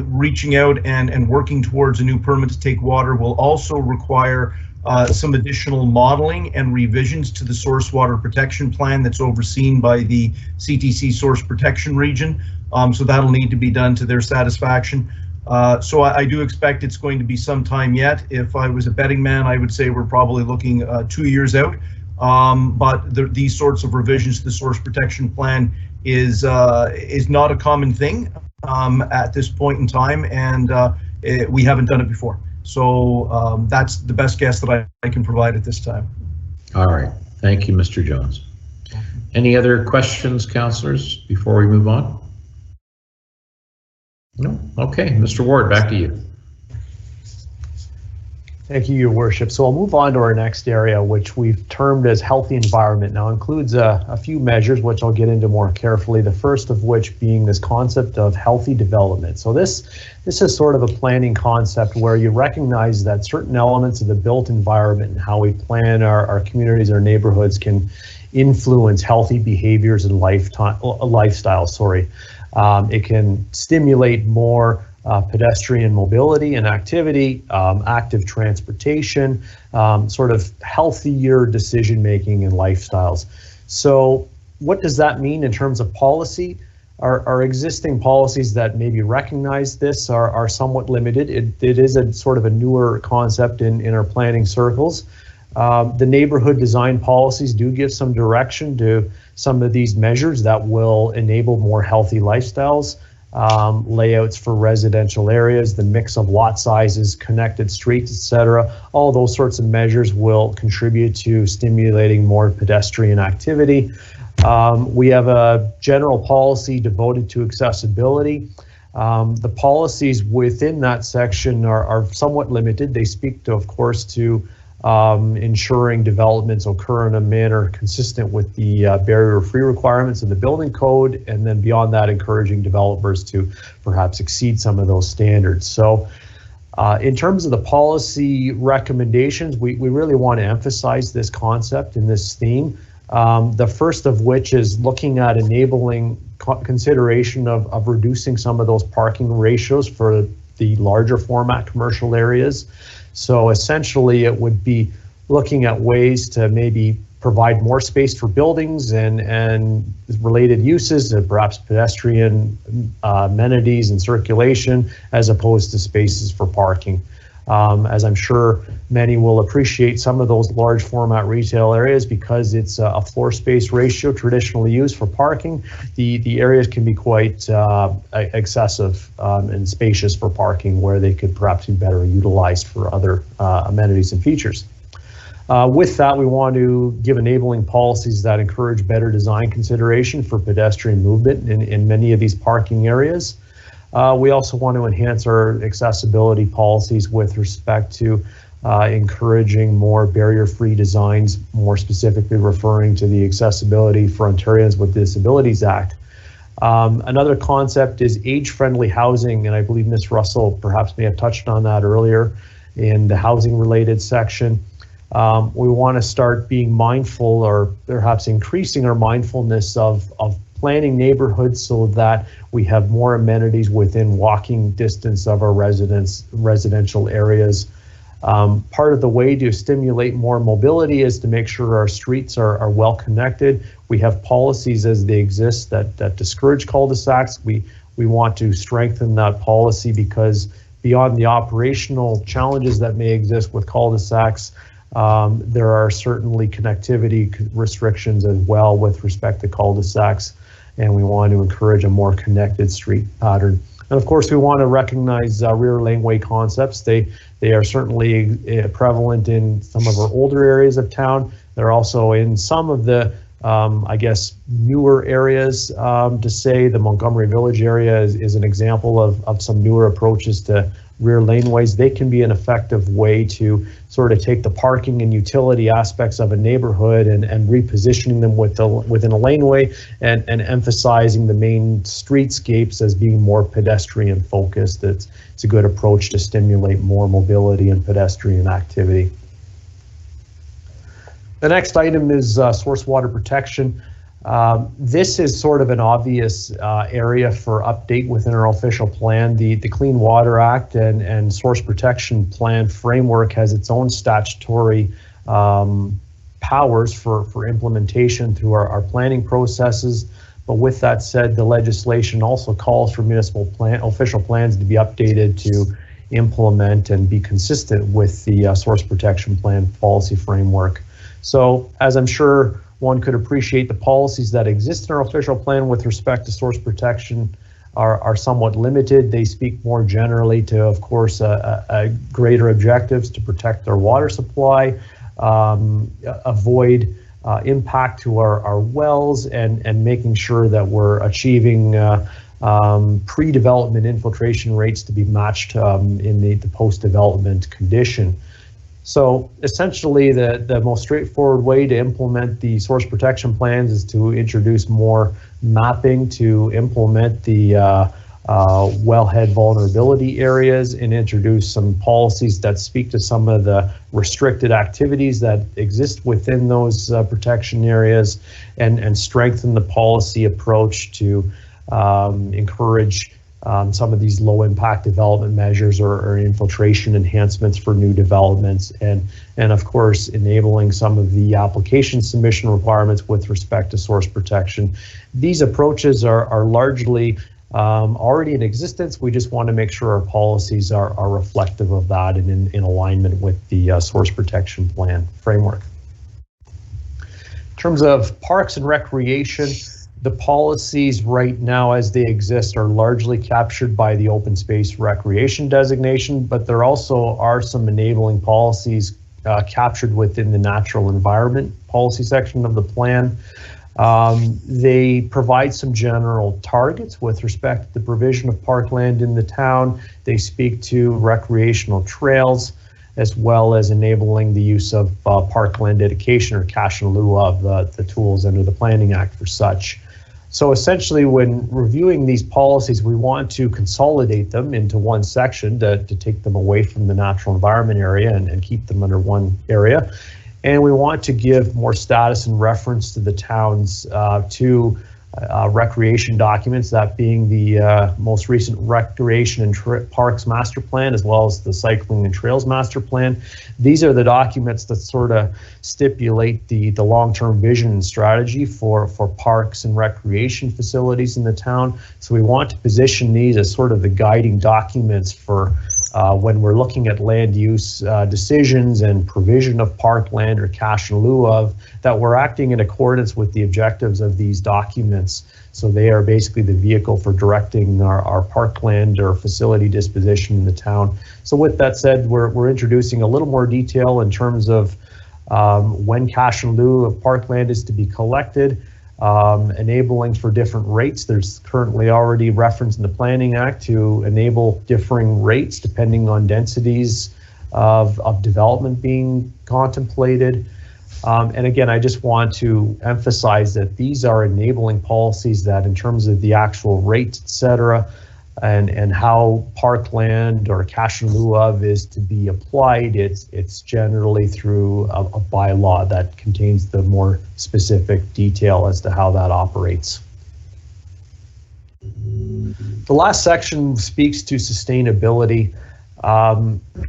Reaching out and working towards a new permit to take water will also require some additional modeling and revisions to the source water protection plan that's overseen by the CTC source protection region. So that'll need to be done to their satisfaction. So I do expect it's going to be some time yet. If I was a betting man, I would say we're probably looking 2 years out. But these sorts of revisions to the source protection plan is not a common thing at this point in time, and we haven't done it before. So that's the best guess that I can provide at this time. All right, thank you, Mr. Jones. Any other questions, councillors, before we move on? No? Okay, Mr. Ward, back to you. Thank you, Your Worship. So I'll move on to our next area, which we've termed as healthy environment. Now includes a few measures, which I'll get into more carefully. The first of which being this concept of healthy development. So this is sort of a planning concept where you recognize that certain elements of the built environment and how we plan our communities, our neighborhoods can influence healthy behaviors and lifestyle. It can stimulate more pedestrian mobility and activity, active transportation, sort of healthier decision-making and lifestyles. So what does that mean in terms of policy? Our existing policies that maybe recognize this are somewhat limited. It is a sort of a newer concept in our planning circles. The neighborhood design policies do give some direction to some of these measures that will enable more healthy lifestyles. Layouts for residential areas, the mix of lot sizes, connected streets, etc. All those sorts of measures will contribute to stimulating more pedestrian activity. We have a general policy devoted to accessibility. The policies within that section are somewhat limited. They speak to, of course, to ensuring developments occur in a manner consistent with the barrier-free requirements of the building code, and then beyond that, encouraging developers to perhaps exceed some of those standards. So in terms of the policy recommendations, we really want to emphasize this concept and this theme. The first of which is looking at enabling consideration of reducing some of those parking ratios for the larger format commercial areas. So essentially it would be looking at ways to maybe provide more space for buildings and related uses, and perhaps pedestrian amenities and circulation, as opposed to spaces for parking. As I'm sure many will appreciate, some of those large format retail areas, because it's a floor space ratio traditionally used for parking, the areas can be quite excessive and spacious for parking, where they could perhaps be better utilized for other amenities and features. With that, we want to give enabling policies that encourage better design consideration for pedestrian movement in many of these parking areas. We also want to enhance our accessibility policies with respect to encouraging more barrier-free designs, more specifically referring to the Accessibility for Ontarians with Disabilities Act. Another concept is age-friendly housing, and I believe Ms. Russell perhaps may have touched on that earlier in the housing-related section. We want to start being mindful, or perhaps increasing our mindfulness of planning neighborhoods so that we have more amenities within walking distance of our residential areas. Part of the way to stimulate more mobility is to make sure our streets are well connected. We have policies as they exist that discourage cul-de-sacs. We want to strengthen that policy, because beyond the operational challenges that may exist with cul-de-sacs, there are certainly connectivity restrictions as well with respect to cul-de-sacs, and we want to encourage a more connected street pattern. And of course, we want to recognize rear laneway concepts. They are certainly prevalent in some of our older areas of town. They're also in some of the, I guess, newer areas. To say the Montgomery Village area is an example of some newer approaches to rear laneways. They can be an effective way to sort of take the parking and utility aspects of a neighborhood and repositioning them within a laneway, and emphasizing the main streetscapes as being more pedestrian focused. It's a good approach to stimulate more mobility and pedestrian activity. The next item is source water protection. This is sort of an obvious area for update within our official plan. The Clean Water Act and Source Protection Plan framework has its own statutory powers for implementation through our planning processes. But with that said, the legislation also calls for municipal official plans to be updated to implement and be consistent with the Source Protection Plan policy framework. So, as I'm sure one could appreciate, the policies that exist in our official plan with respect to source protection are somewhat limited. They speak more generally to, of course, greater objectives to protect our water supply, avoid impact to our wells, and making sure that we're achieving pre-development infiltration rates to be matched in the post-development condition. So essentially, the most straightforward way to implement the source protection plans is to introduce more mapping to implement the wellhead vulnerability areas, and introduce some policies that speak to some of the restricted activities that exist within those protection areas, and strengthen the policy approach to encourage some of these low impact development measures or infiltration enhancements for new developments, and of course enabling some of the application submission requirements with respect to source protection. These approaches are largely already in existence. We just want to make sure our policies are reflective of that and in alignment with the source protection plan framework. In terms of parks and recreation, the policies right now as they exist are largely captured by the open space recreation designation, but there also are some enabling policies captured within the natural environment policy section of the plan. They provide some general targets with respect to the provision of parkland in the town. They speak to recreational trails, as well as enabling the use of parkland dedication or cash in lieu of the tools under the Planning Act for such. So essentially, when reviewing these policies, we want to consolidate them into one section to take them away from the natural environment area and keep them under one area. And we want to give more status and reference to the town's two recreation documents, that being the most recent Recreation and Parks Master Plan, as well as the Cycling and Trails Master Plan. These are the documents that sort of stipulate the long-term vision and strategy for parks and recreation facilities in the town. So we want to position these as sort of the guiding documents for when we're looking at land use decisions and provision of parkland or cash in lieu of, that we're acting in accordance with the objectives of these documents. So they are basically the vehicle for directing our parkland or facility disposition in the town. So with that said, we're introducing a little more detail in terms of when cash in lieu of parkland is to be collected, enabling for different rates. There's currently already reference in the Planning Act to enable differing rates depending on densities of development being contemplated. And again, I just want to emphasize that these are enabling policies that, in terms of the actual rates, et cetera, and how parkland or cash in lieu of is to be applied, it's generally through a bylaw that contains the more specific detail as to how that operates. The last section speaks to sustainability.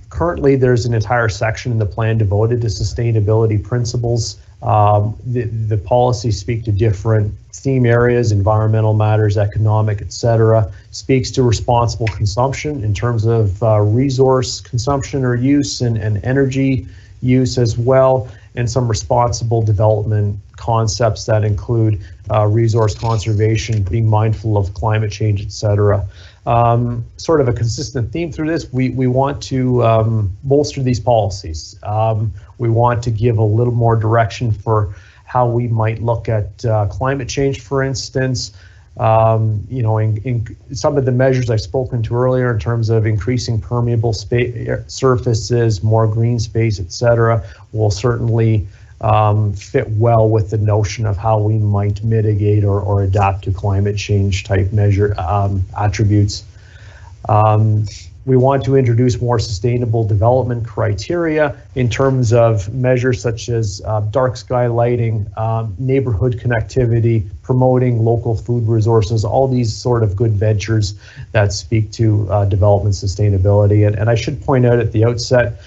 Currently, there's an entire section in the plan devoted to sustainability principles. The policies speak to different theme areas: environmental matters, economic, etc. Speaks to responsible consumption in terms of resource consumption or use and energy use as well, and some responsible development concepts that include resource conservation, being mindful of climate change, etc. Sort of a consistent theme through this, we want to bolster these policies. We want to give a little more direction for how we might look at climate change, for instance. You know, in some of the measures I've spoken to earlier in terms of increasing permeable surfaces, more green space, etc., will certainly fit well with the notion of how we might mitigate or adapt to climate change type measure attributes. We want to introduce more sustainable development criteria in terms of measures such as dark sky lighting, neighborhood connectivity, promoting local food resources, all these sort of good ventures that speak to development sustainability. And I should point out at the outset,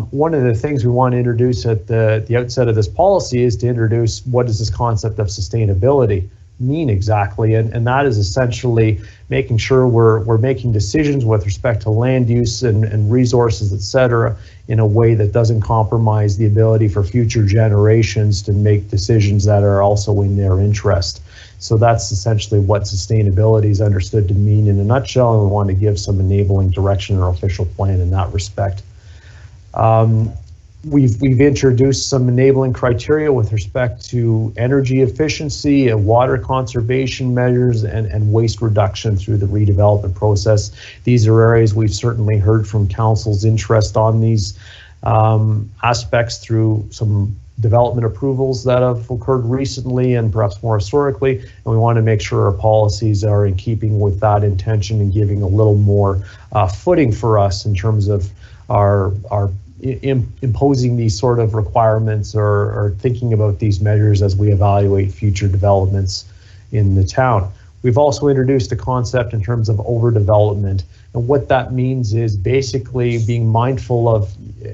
one of the things we want to introduce at the outset of this policy is to introduce what does this concept of sustainability mean exactly, and that is essentially making sure we're making decisions with respect to land use and resources, etc., in a way that doesn't compromise the ability for future generations to make decisions that are also in their interest. So that's essentially what sustainability is understood to mean in a nutshell, and we want to give some enabling direction in our official plan in that respect. We've introduced some enabling criteria with respect to energy efficiency and water conservation measures and waste reduction through the redevelopment process. These are areas we've certainly heard from council's interest on these aspects through some development approvals that have occurred recently and perhaps more historically, and we want to make sure our policies are in keeping with that intention and giving a little more footing for us in terms of our imposing these sort of requirements or thinking about these measures as we evaluate future developments in the town. We've also introduced a concept in terms of overdevelopment, and what that means is basically being mindful of,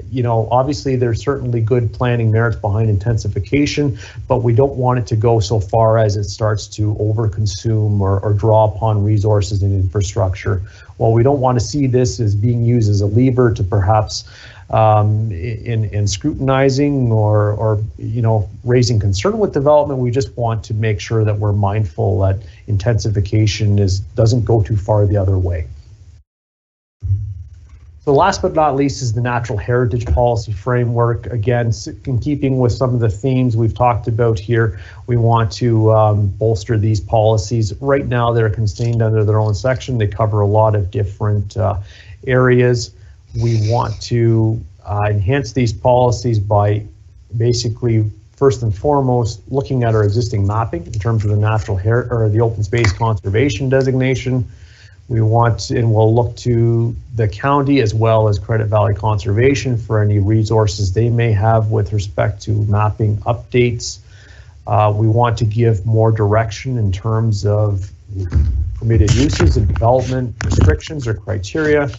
you know, obviously there's certainly good planning merits behind intensification, but we don't want it to go so far as it starts to overconsume or draw upon resources and infrastructure. While we don't want to see this as being used as a lever to perhaps in scrutinizing or you know, raising concern with development, we just want to make sure that we're mindful that intensification doesn't go too far the other way. So last but not least is the natural heritage policy framework. Again, in keeping with some of the themes we've talked about here, we want to bolster these policies. Right now, they're contained under their own section. They cover a lot of different areas. We want to enhance these policies by basically, first and foremost, looking at our existing mapping in terms of the natural or the open space conservation designation. We want and we'll look to the county as well as Credit Valley Conservation for any resources they may have with respect to mapping updates. We want to give more direction in terms of permitted uses and development restrictions or criteria.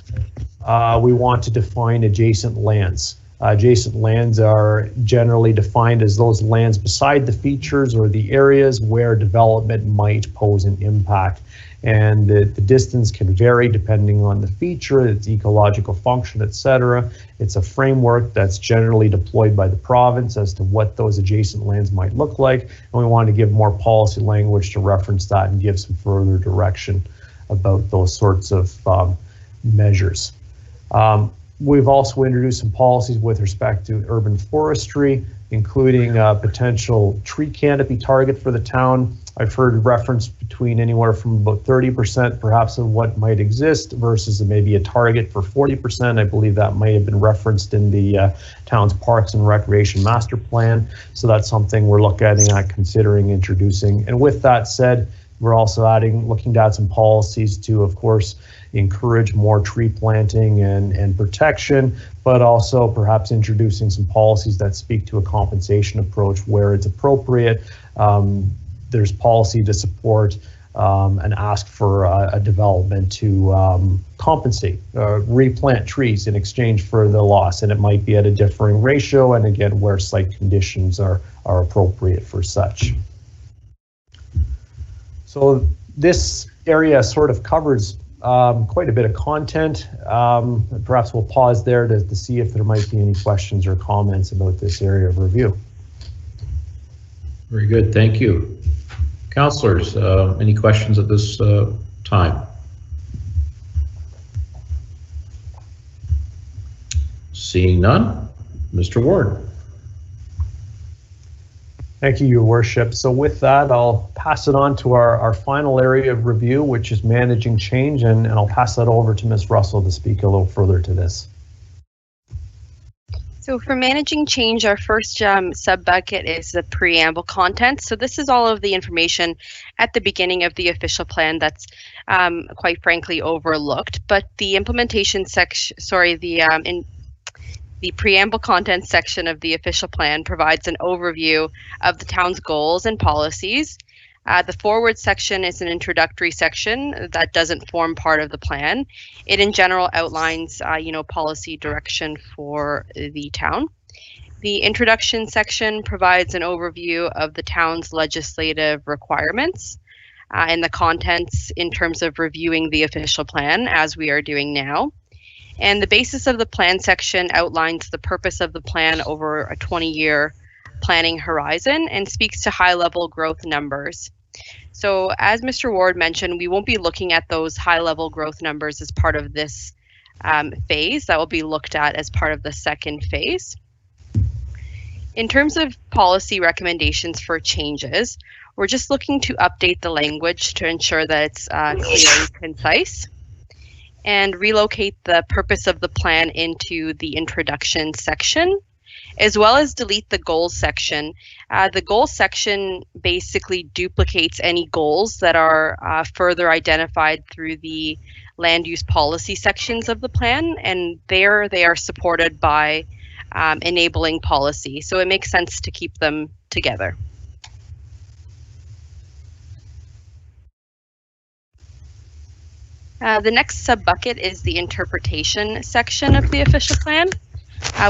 We want to define adjacent lands. Adjacent lands are generally defined as those lands beside the features or the areas where development might pose an impact. And the distance can vary depending on the feature, its ecological function, etc. It's a framework that's generally deployed by the province as to what those adjacent lands might look like. And we want to give more policy language to reference that and give some further direction about those sorts of measures. We've also introduced some policies with respect to urban forestry, including a potential tree canopy target for the town. I've heard reference between anywhere from about 30% perhaps of what might exist versus maybe a target for 40%. I believe that might have been referenced in the town's Parks and Recreation Master Plan. So that's something we're looking at considering introducing. And with that said, we're also looking to add some policies to, of course, encourage more tree planting and protection, but also perhaps introducing some policies that speak to a compensation approach where it's appropriate. There's policy to support and ask for a development to compensate, replant trees in exchange for the loss, and it might be at a differing ratio, and again, where site conditions are appropriate for such. So this area sort of covers quite a bit of content. Perhaps we'll pause there to see if there might be any questions or comments about this area of review. Very good, thank you. Councillors, any questions at this time? Seeing none, Mr. Ward. Thank you, Your Worship. So with that, I'll pass it on to our final area of review, which is managing change, and I'll pass that over to Ms. Russell to speak a little further to this. So for managing change, our first sub-bucket is the preamble content. So this is all of the information at the beginning of the official plan that's quite frankly overlooked, but the implementation section, the preamble content section of the official plan provides an overview of the town's goals and policies. The forward section is an introductory section that doesn't form part of the plan. It in general outlines, policy direction for the town. The introduction section provides an overview of the town's legislative requirements and the contents in terms of reviewing the official plan, as we are doing now. And the basis of the plan section outlines the purpose of the plan over a 20-year planning horizon and speaks to high-level growth numbers. So as Mr. Ward mentioned, we won't be looking at those high-level growth numbers as part of this phase. That will be looked at as part of the second phase. In terms of policy recommendations for changes, we're just looking to update the language to ensure that it's clear and concise, and relocate the purpose of the plan into the introduction section, as well as delete the goals section. The goals section basically duplicates any goals that are further identified through the land use policy sections of the plan, and there they are supported by enabling policy. So it makes sense to keep them together. The next sub-bucket is the interpretation section of the official plan,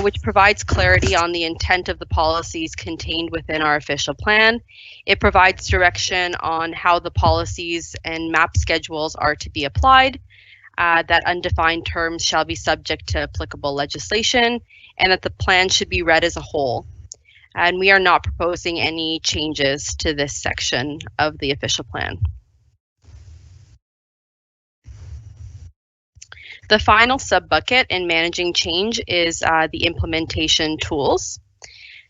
which provides clarity on the intent of the policies contained within our official plan. It provides direction on how the policies and map schedules are to be applied, that undefined terms shall be subject to applicable legislation, and that the plan should be read as a whole. And we are not proposing any changes to this section of the official plan. The final sub-bucket in managing change is the implementation tools.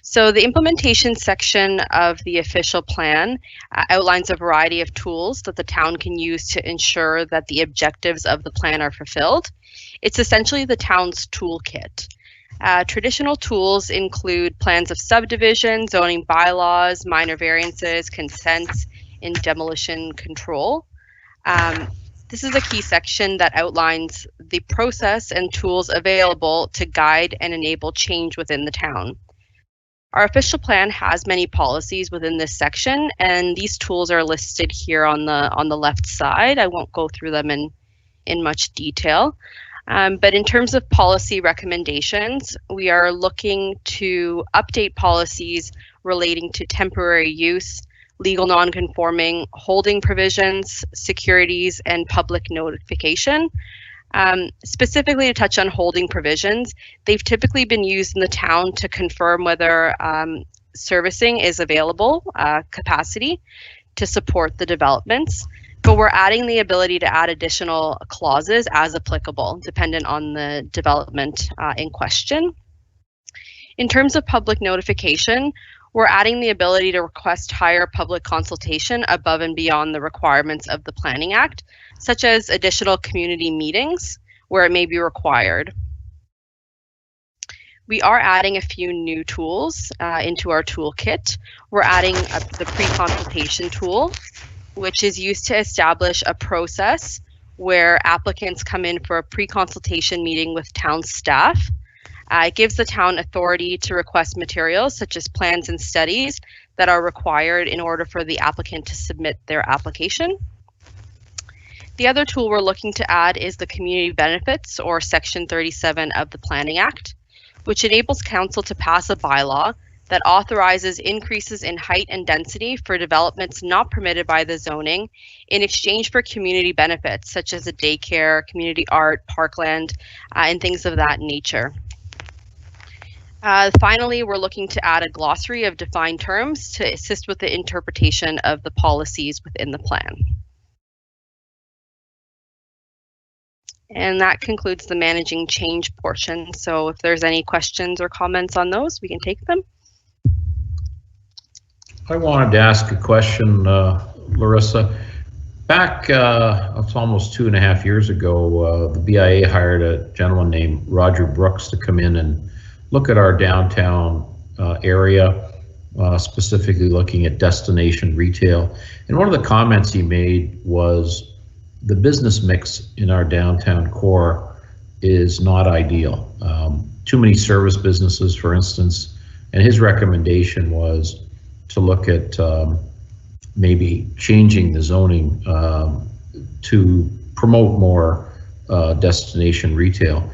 So the implementation section of the official plan outlines a variety of tools that the town can use to ensure that the objectives of the plan are fulfilled. It's essentially the town's toolkit. Traditional tools include plans of subdivision, zoning bylaws, minor variances, consents, and demolition control. This is a key section that outlines the process and tools available to guide and enable change within the town. Our official plan has many policies within this section, and these tools are listed here on the left side. I won't go through them in much detail. But in terms of policy recommendations, we are looking to update policies relating to temporary use, legal non-conforming, holding provisions, securities, and public notification. Specifically to touch on holding provisions, they've typically been used in the town to confirm whether servicing is available, capacity, to support the developments. But we're adding the ability to add additional clauses as applicable, dependent on the development in question. In terms of public notification, we're adding the ability to request higher public consultation above and beyond the requirements of the Planning Act, such as additional community meetings where it may be required. We are adding a few new tools into our toolkit. We're adding the pre-consultation tool, which is used to establish a process where applicants come in for a pre-consultation meeting with town staff. It gives the town authority to request materials such as plans and studies that are required in order for the applicant to submit their application. The other tool we're looking to add is the community benefits, or Section 37 of the Planning Act, which enables council to pass a bylaw that authorizes increases in height and density for developments not permitted by the zoning in exchange for community benefits, such as a daycare, community art, parkland, and things of that nature. Finally, we're looking to add a glossary of defined terms to assist with the interpretation of the policies within the plan. And that concludes the managing change portion. So if there's any questions or comments on those, we can take them. I wanted to ask a question, Larissa. Back, it's almost 2.5 years ago, the BIA hired a gentleman named Roger Brooks to come in and look at our downtown area, specifically looking at destination retail. And one of the comments he made was the business mix in our downtown core is not ideal. Too many service businesses, for instance, and his recommendation was to look at maybe changing the zoning to promote more destination retail.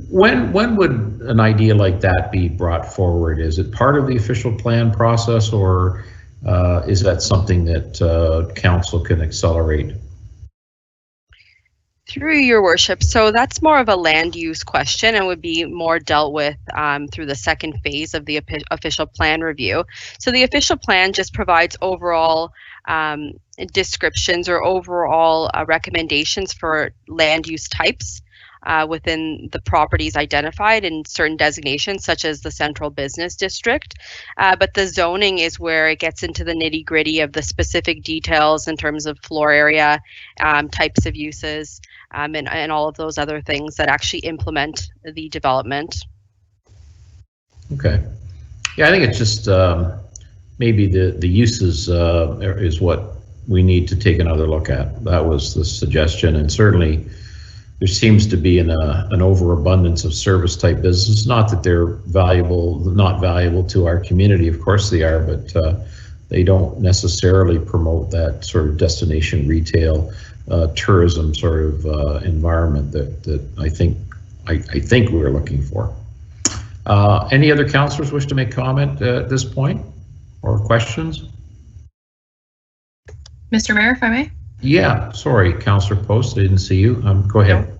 When would an idea like that be brought forward? Is it part of the official plan process, or is that something that council can accelerate? Through your worship, so that's more of a land use question and would be more dealt with through the second phase of the official plan review. So the official plan just provides overall descriptions or overall recommendations for land use types within the properties identified in certain designations, such as the central business district. But the zoning is where it gets into the nitty-gritty of the specific details in terms of floor area, types of uses, and all of those other things that actually implement the development. Okay. Yeah, I think it's just maybe the uses is what we need to take another look at. That was the suggestion, and certainly there seems to be an overabundance of service type business. Not that they're not valuable to our community, of course they are, but they don't necessarily promote that sort of destination retail, tourism sort of environment that I think we're looking for. Any other councillors wish to make comment at this point, or questions? Mr. Mayor, if I may. Yeah, sorry, Councillor Post, I didn't see you. Go ahead.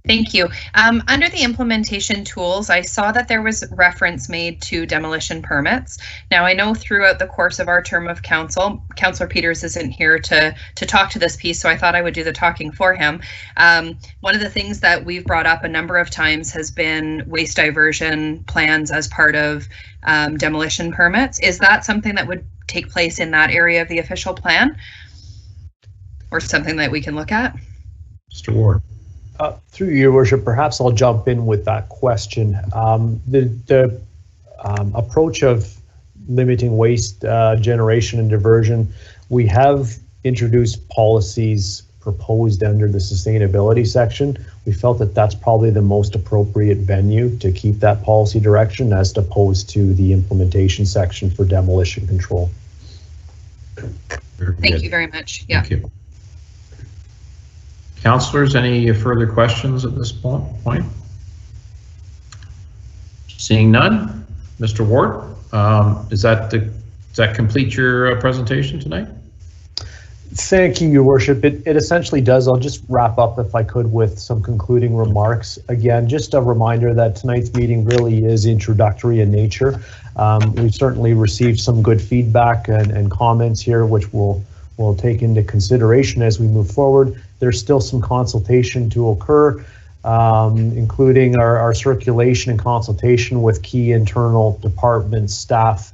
Thank you. Under the implementation tools, I saw that there was reference made to demolition permits. Now, I know throughout the course of our term of council, Councillor Peters isn't here to talk to this piece, so I thought I would do the talking for him. One of the things that we've brought up a number of times has been waste diversion plans as part of demolition permits. Is that something that would take place in that area of the official plan, or something that we can look at? Mr. Ward. Through your worship, perhaps I'll jump in with that question. The approach of limiting waste generation and diversion, we have introduced policies proposed under the sustainability section. We felt that that's probably the most appropriate venue to keep that policy direction as opposed to the implementation section for demolition control. Thank you very much. Yeah. Thank you. Councillors, any further questions at this point? Seeing none, Mr. Ward, does that complete your presentation tonight? Thank you, Your Worship. It essentially does. I'll just wrap up, if I could, with some concluding remarks. Again, just a reminder that tonight's meeting really is introductory in nature. We've certainly received some good feedback and comments here, which we'll take into consideration as we move forward. There's still some consultation to occur, including our circulation and consultation with key internal departments, staff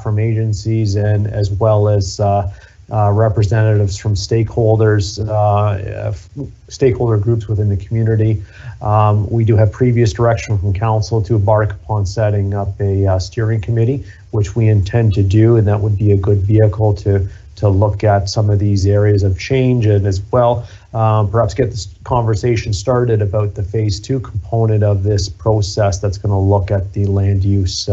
from agencies, and as well as representatives from stakeholders, stakeholder groups within the community. We do have previous direction from council to embark upon setting up a steering committee, which we intend to do, and that would be a good vehicle to look at some of these areas of change, and as well perhaps get this conversation started about the phase 2 component of this process that's going to look at the land use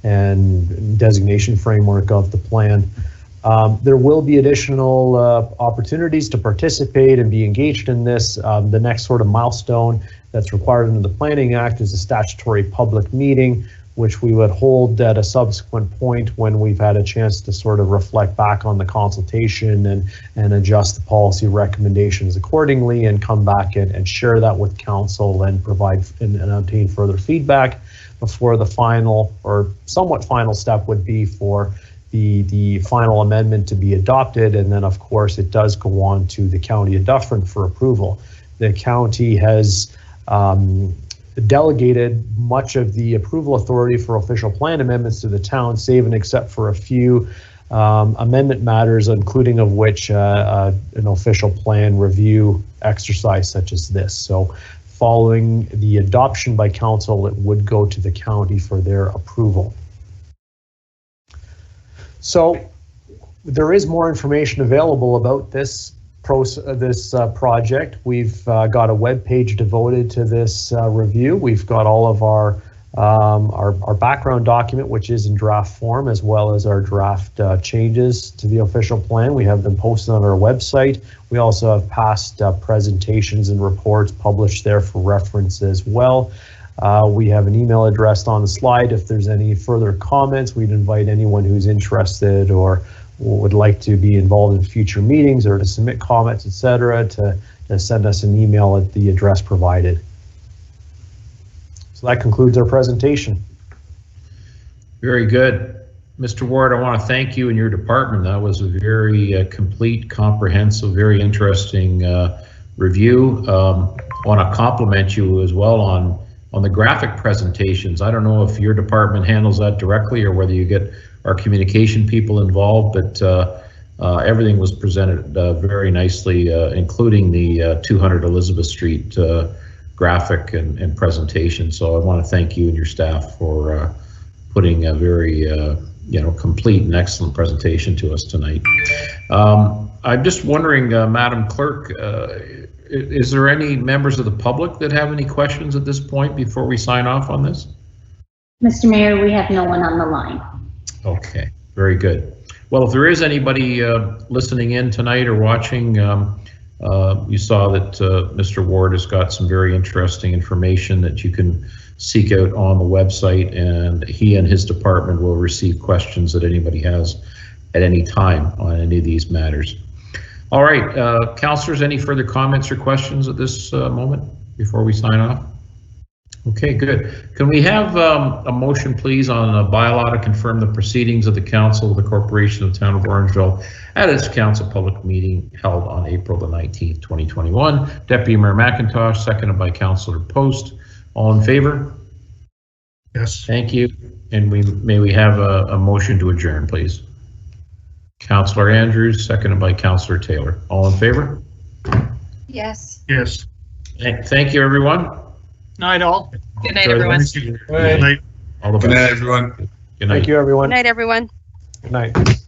and designation framework of the plan. There will be additional opportunities to participate and be engaged in this. The next sort of milestone that's required under the Planning Act is a statutory public meeting, which we would hold at a subsequent point when we've had a chance to sort of reflect back on the consultation and adjust the policy recommendations accordingly, and come back and share that with council and provide and obtain further feedback before the final or somewhat final step would be for the final amendment to be adopted. And then of course it does go on to the County of Dufferin for approval. The county has delegated much of the approval authority for official plan amendments to the town, save and except for a few amendment matters, including of which an official plan review exercise such as this. So following the adoption by council, it would go to the county for their approval. So there is more information available about this project. We've got a web page devoted to this review. We've got all of our background document, which is in draft form, as well as our draft changes to the official plan. We have them posted on our website. We also have past presentations and reports published there for reference as well. We have an email address on the slide. If there's any further comments, we'd invite anyone who's interested or would like to be involved in future meetings or to submit comments, etc., to send us an email at the address provided. So that concludes our presentation. Very good. Mr. Ward, I want to thank you and your department. That was a very complete, comprehensive, very interesting review. I want to compliment you as well on the graphic presentations. I don't know if your department handles that directly or whether you get our communication people involved, but everything was presented very nicely, including the 200 Elizabeth Street graphic and presentation. So I want to thank you and your staff for putting a very complete and excellent presentation to us tonight. I'm just wondering, Madam Clerk, is there any members of the public that have any questions at this point before we sign off on this? Mr. Mayor, we have no one on the line. Okay, very good. Well, if there is anybody listening in tonight or watching, you saw that Mr. Ward has got some very interesting information that you can seek out on the website, and he and his department will receive questions that anybody has at any time on any of these matters. All right, councillors, any further comments or questions at this moment? before we sign off? Okay, good. Can we have a motion, please, on a bylaw to confirm the proceedings of the Council of the Corporation of the Town of Orangeville at its council public meeting held on April the 19th, 2021? Deputy Mayor McIntosh, seconded by Councillor Post. All in favor? Yes. Thank you. And may we have a motion to adjourn, please? Councillor Andrews, seconded by Councillor Taylor. All in favor? Yes. Yes. Thank you, everyone. Night all. Good night, everyone. Good night. All the best. Good night, everyone. Good night. Thank you, everyone. Good night, everyone. Good night.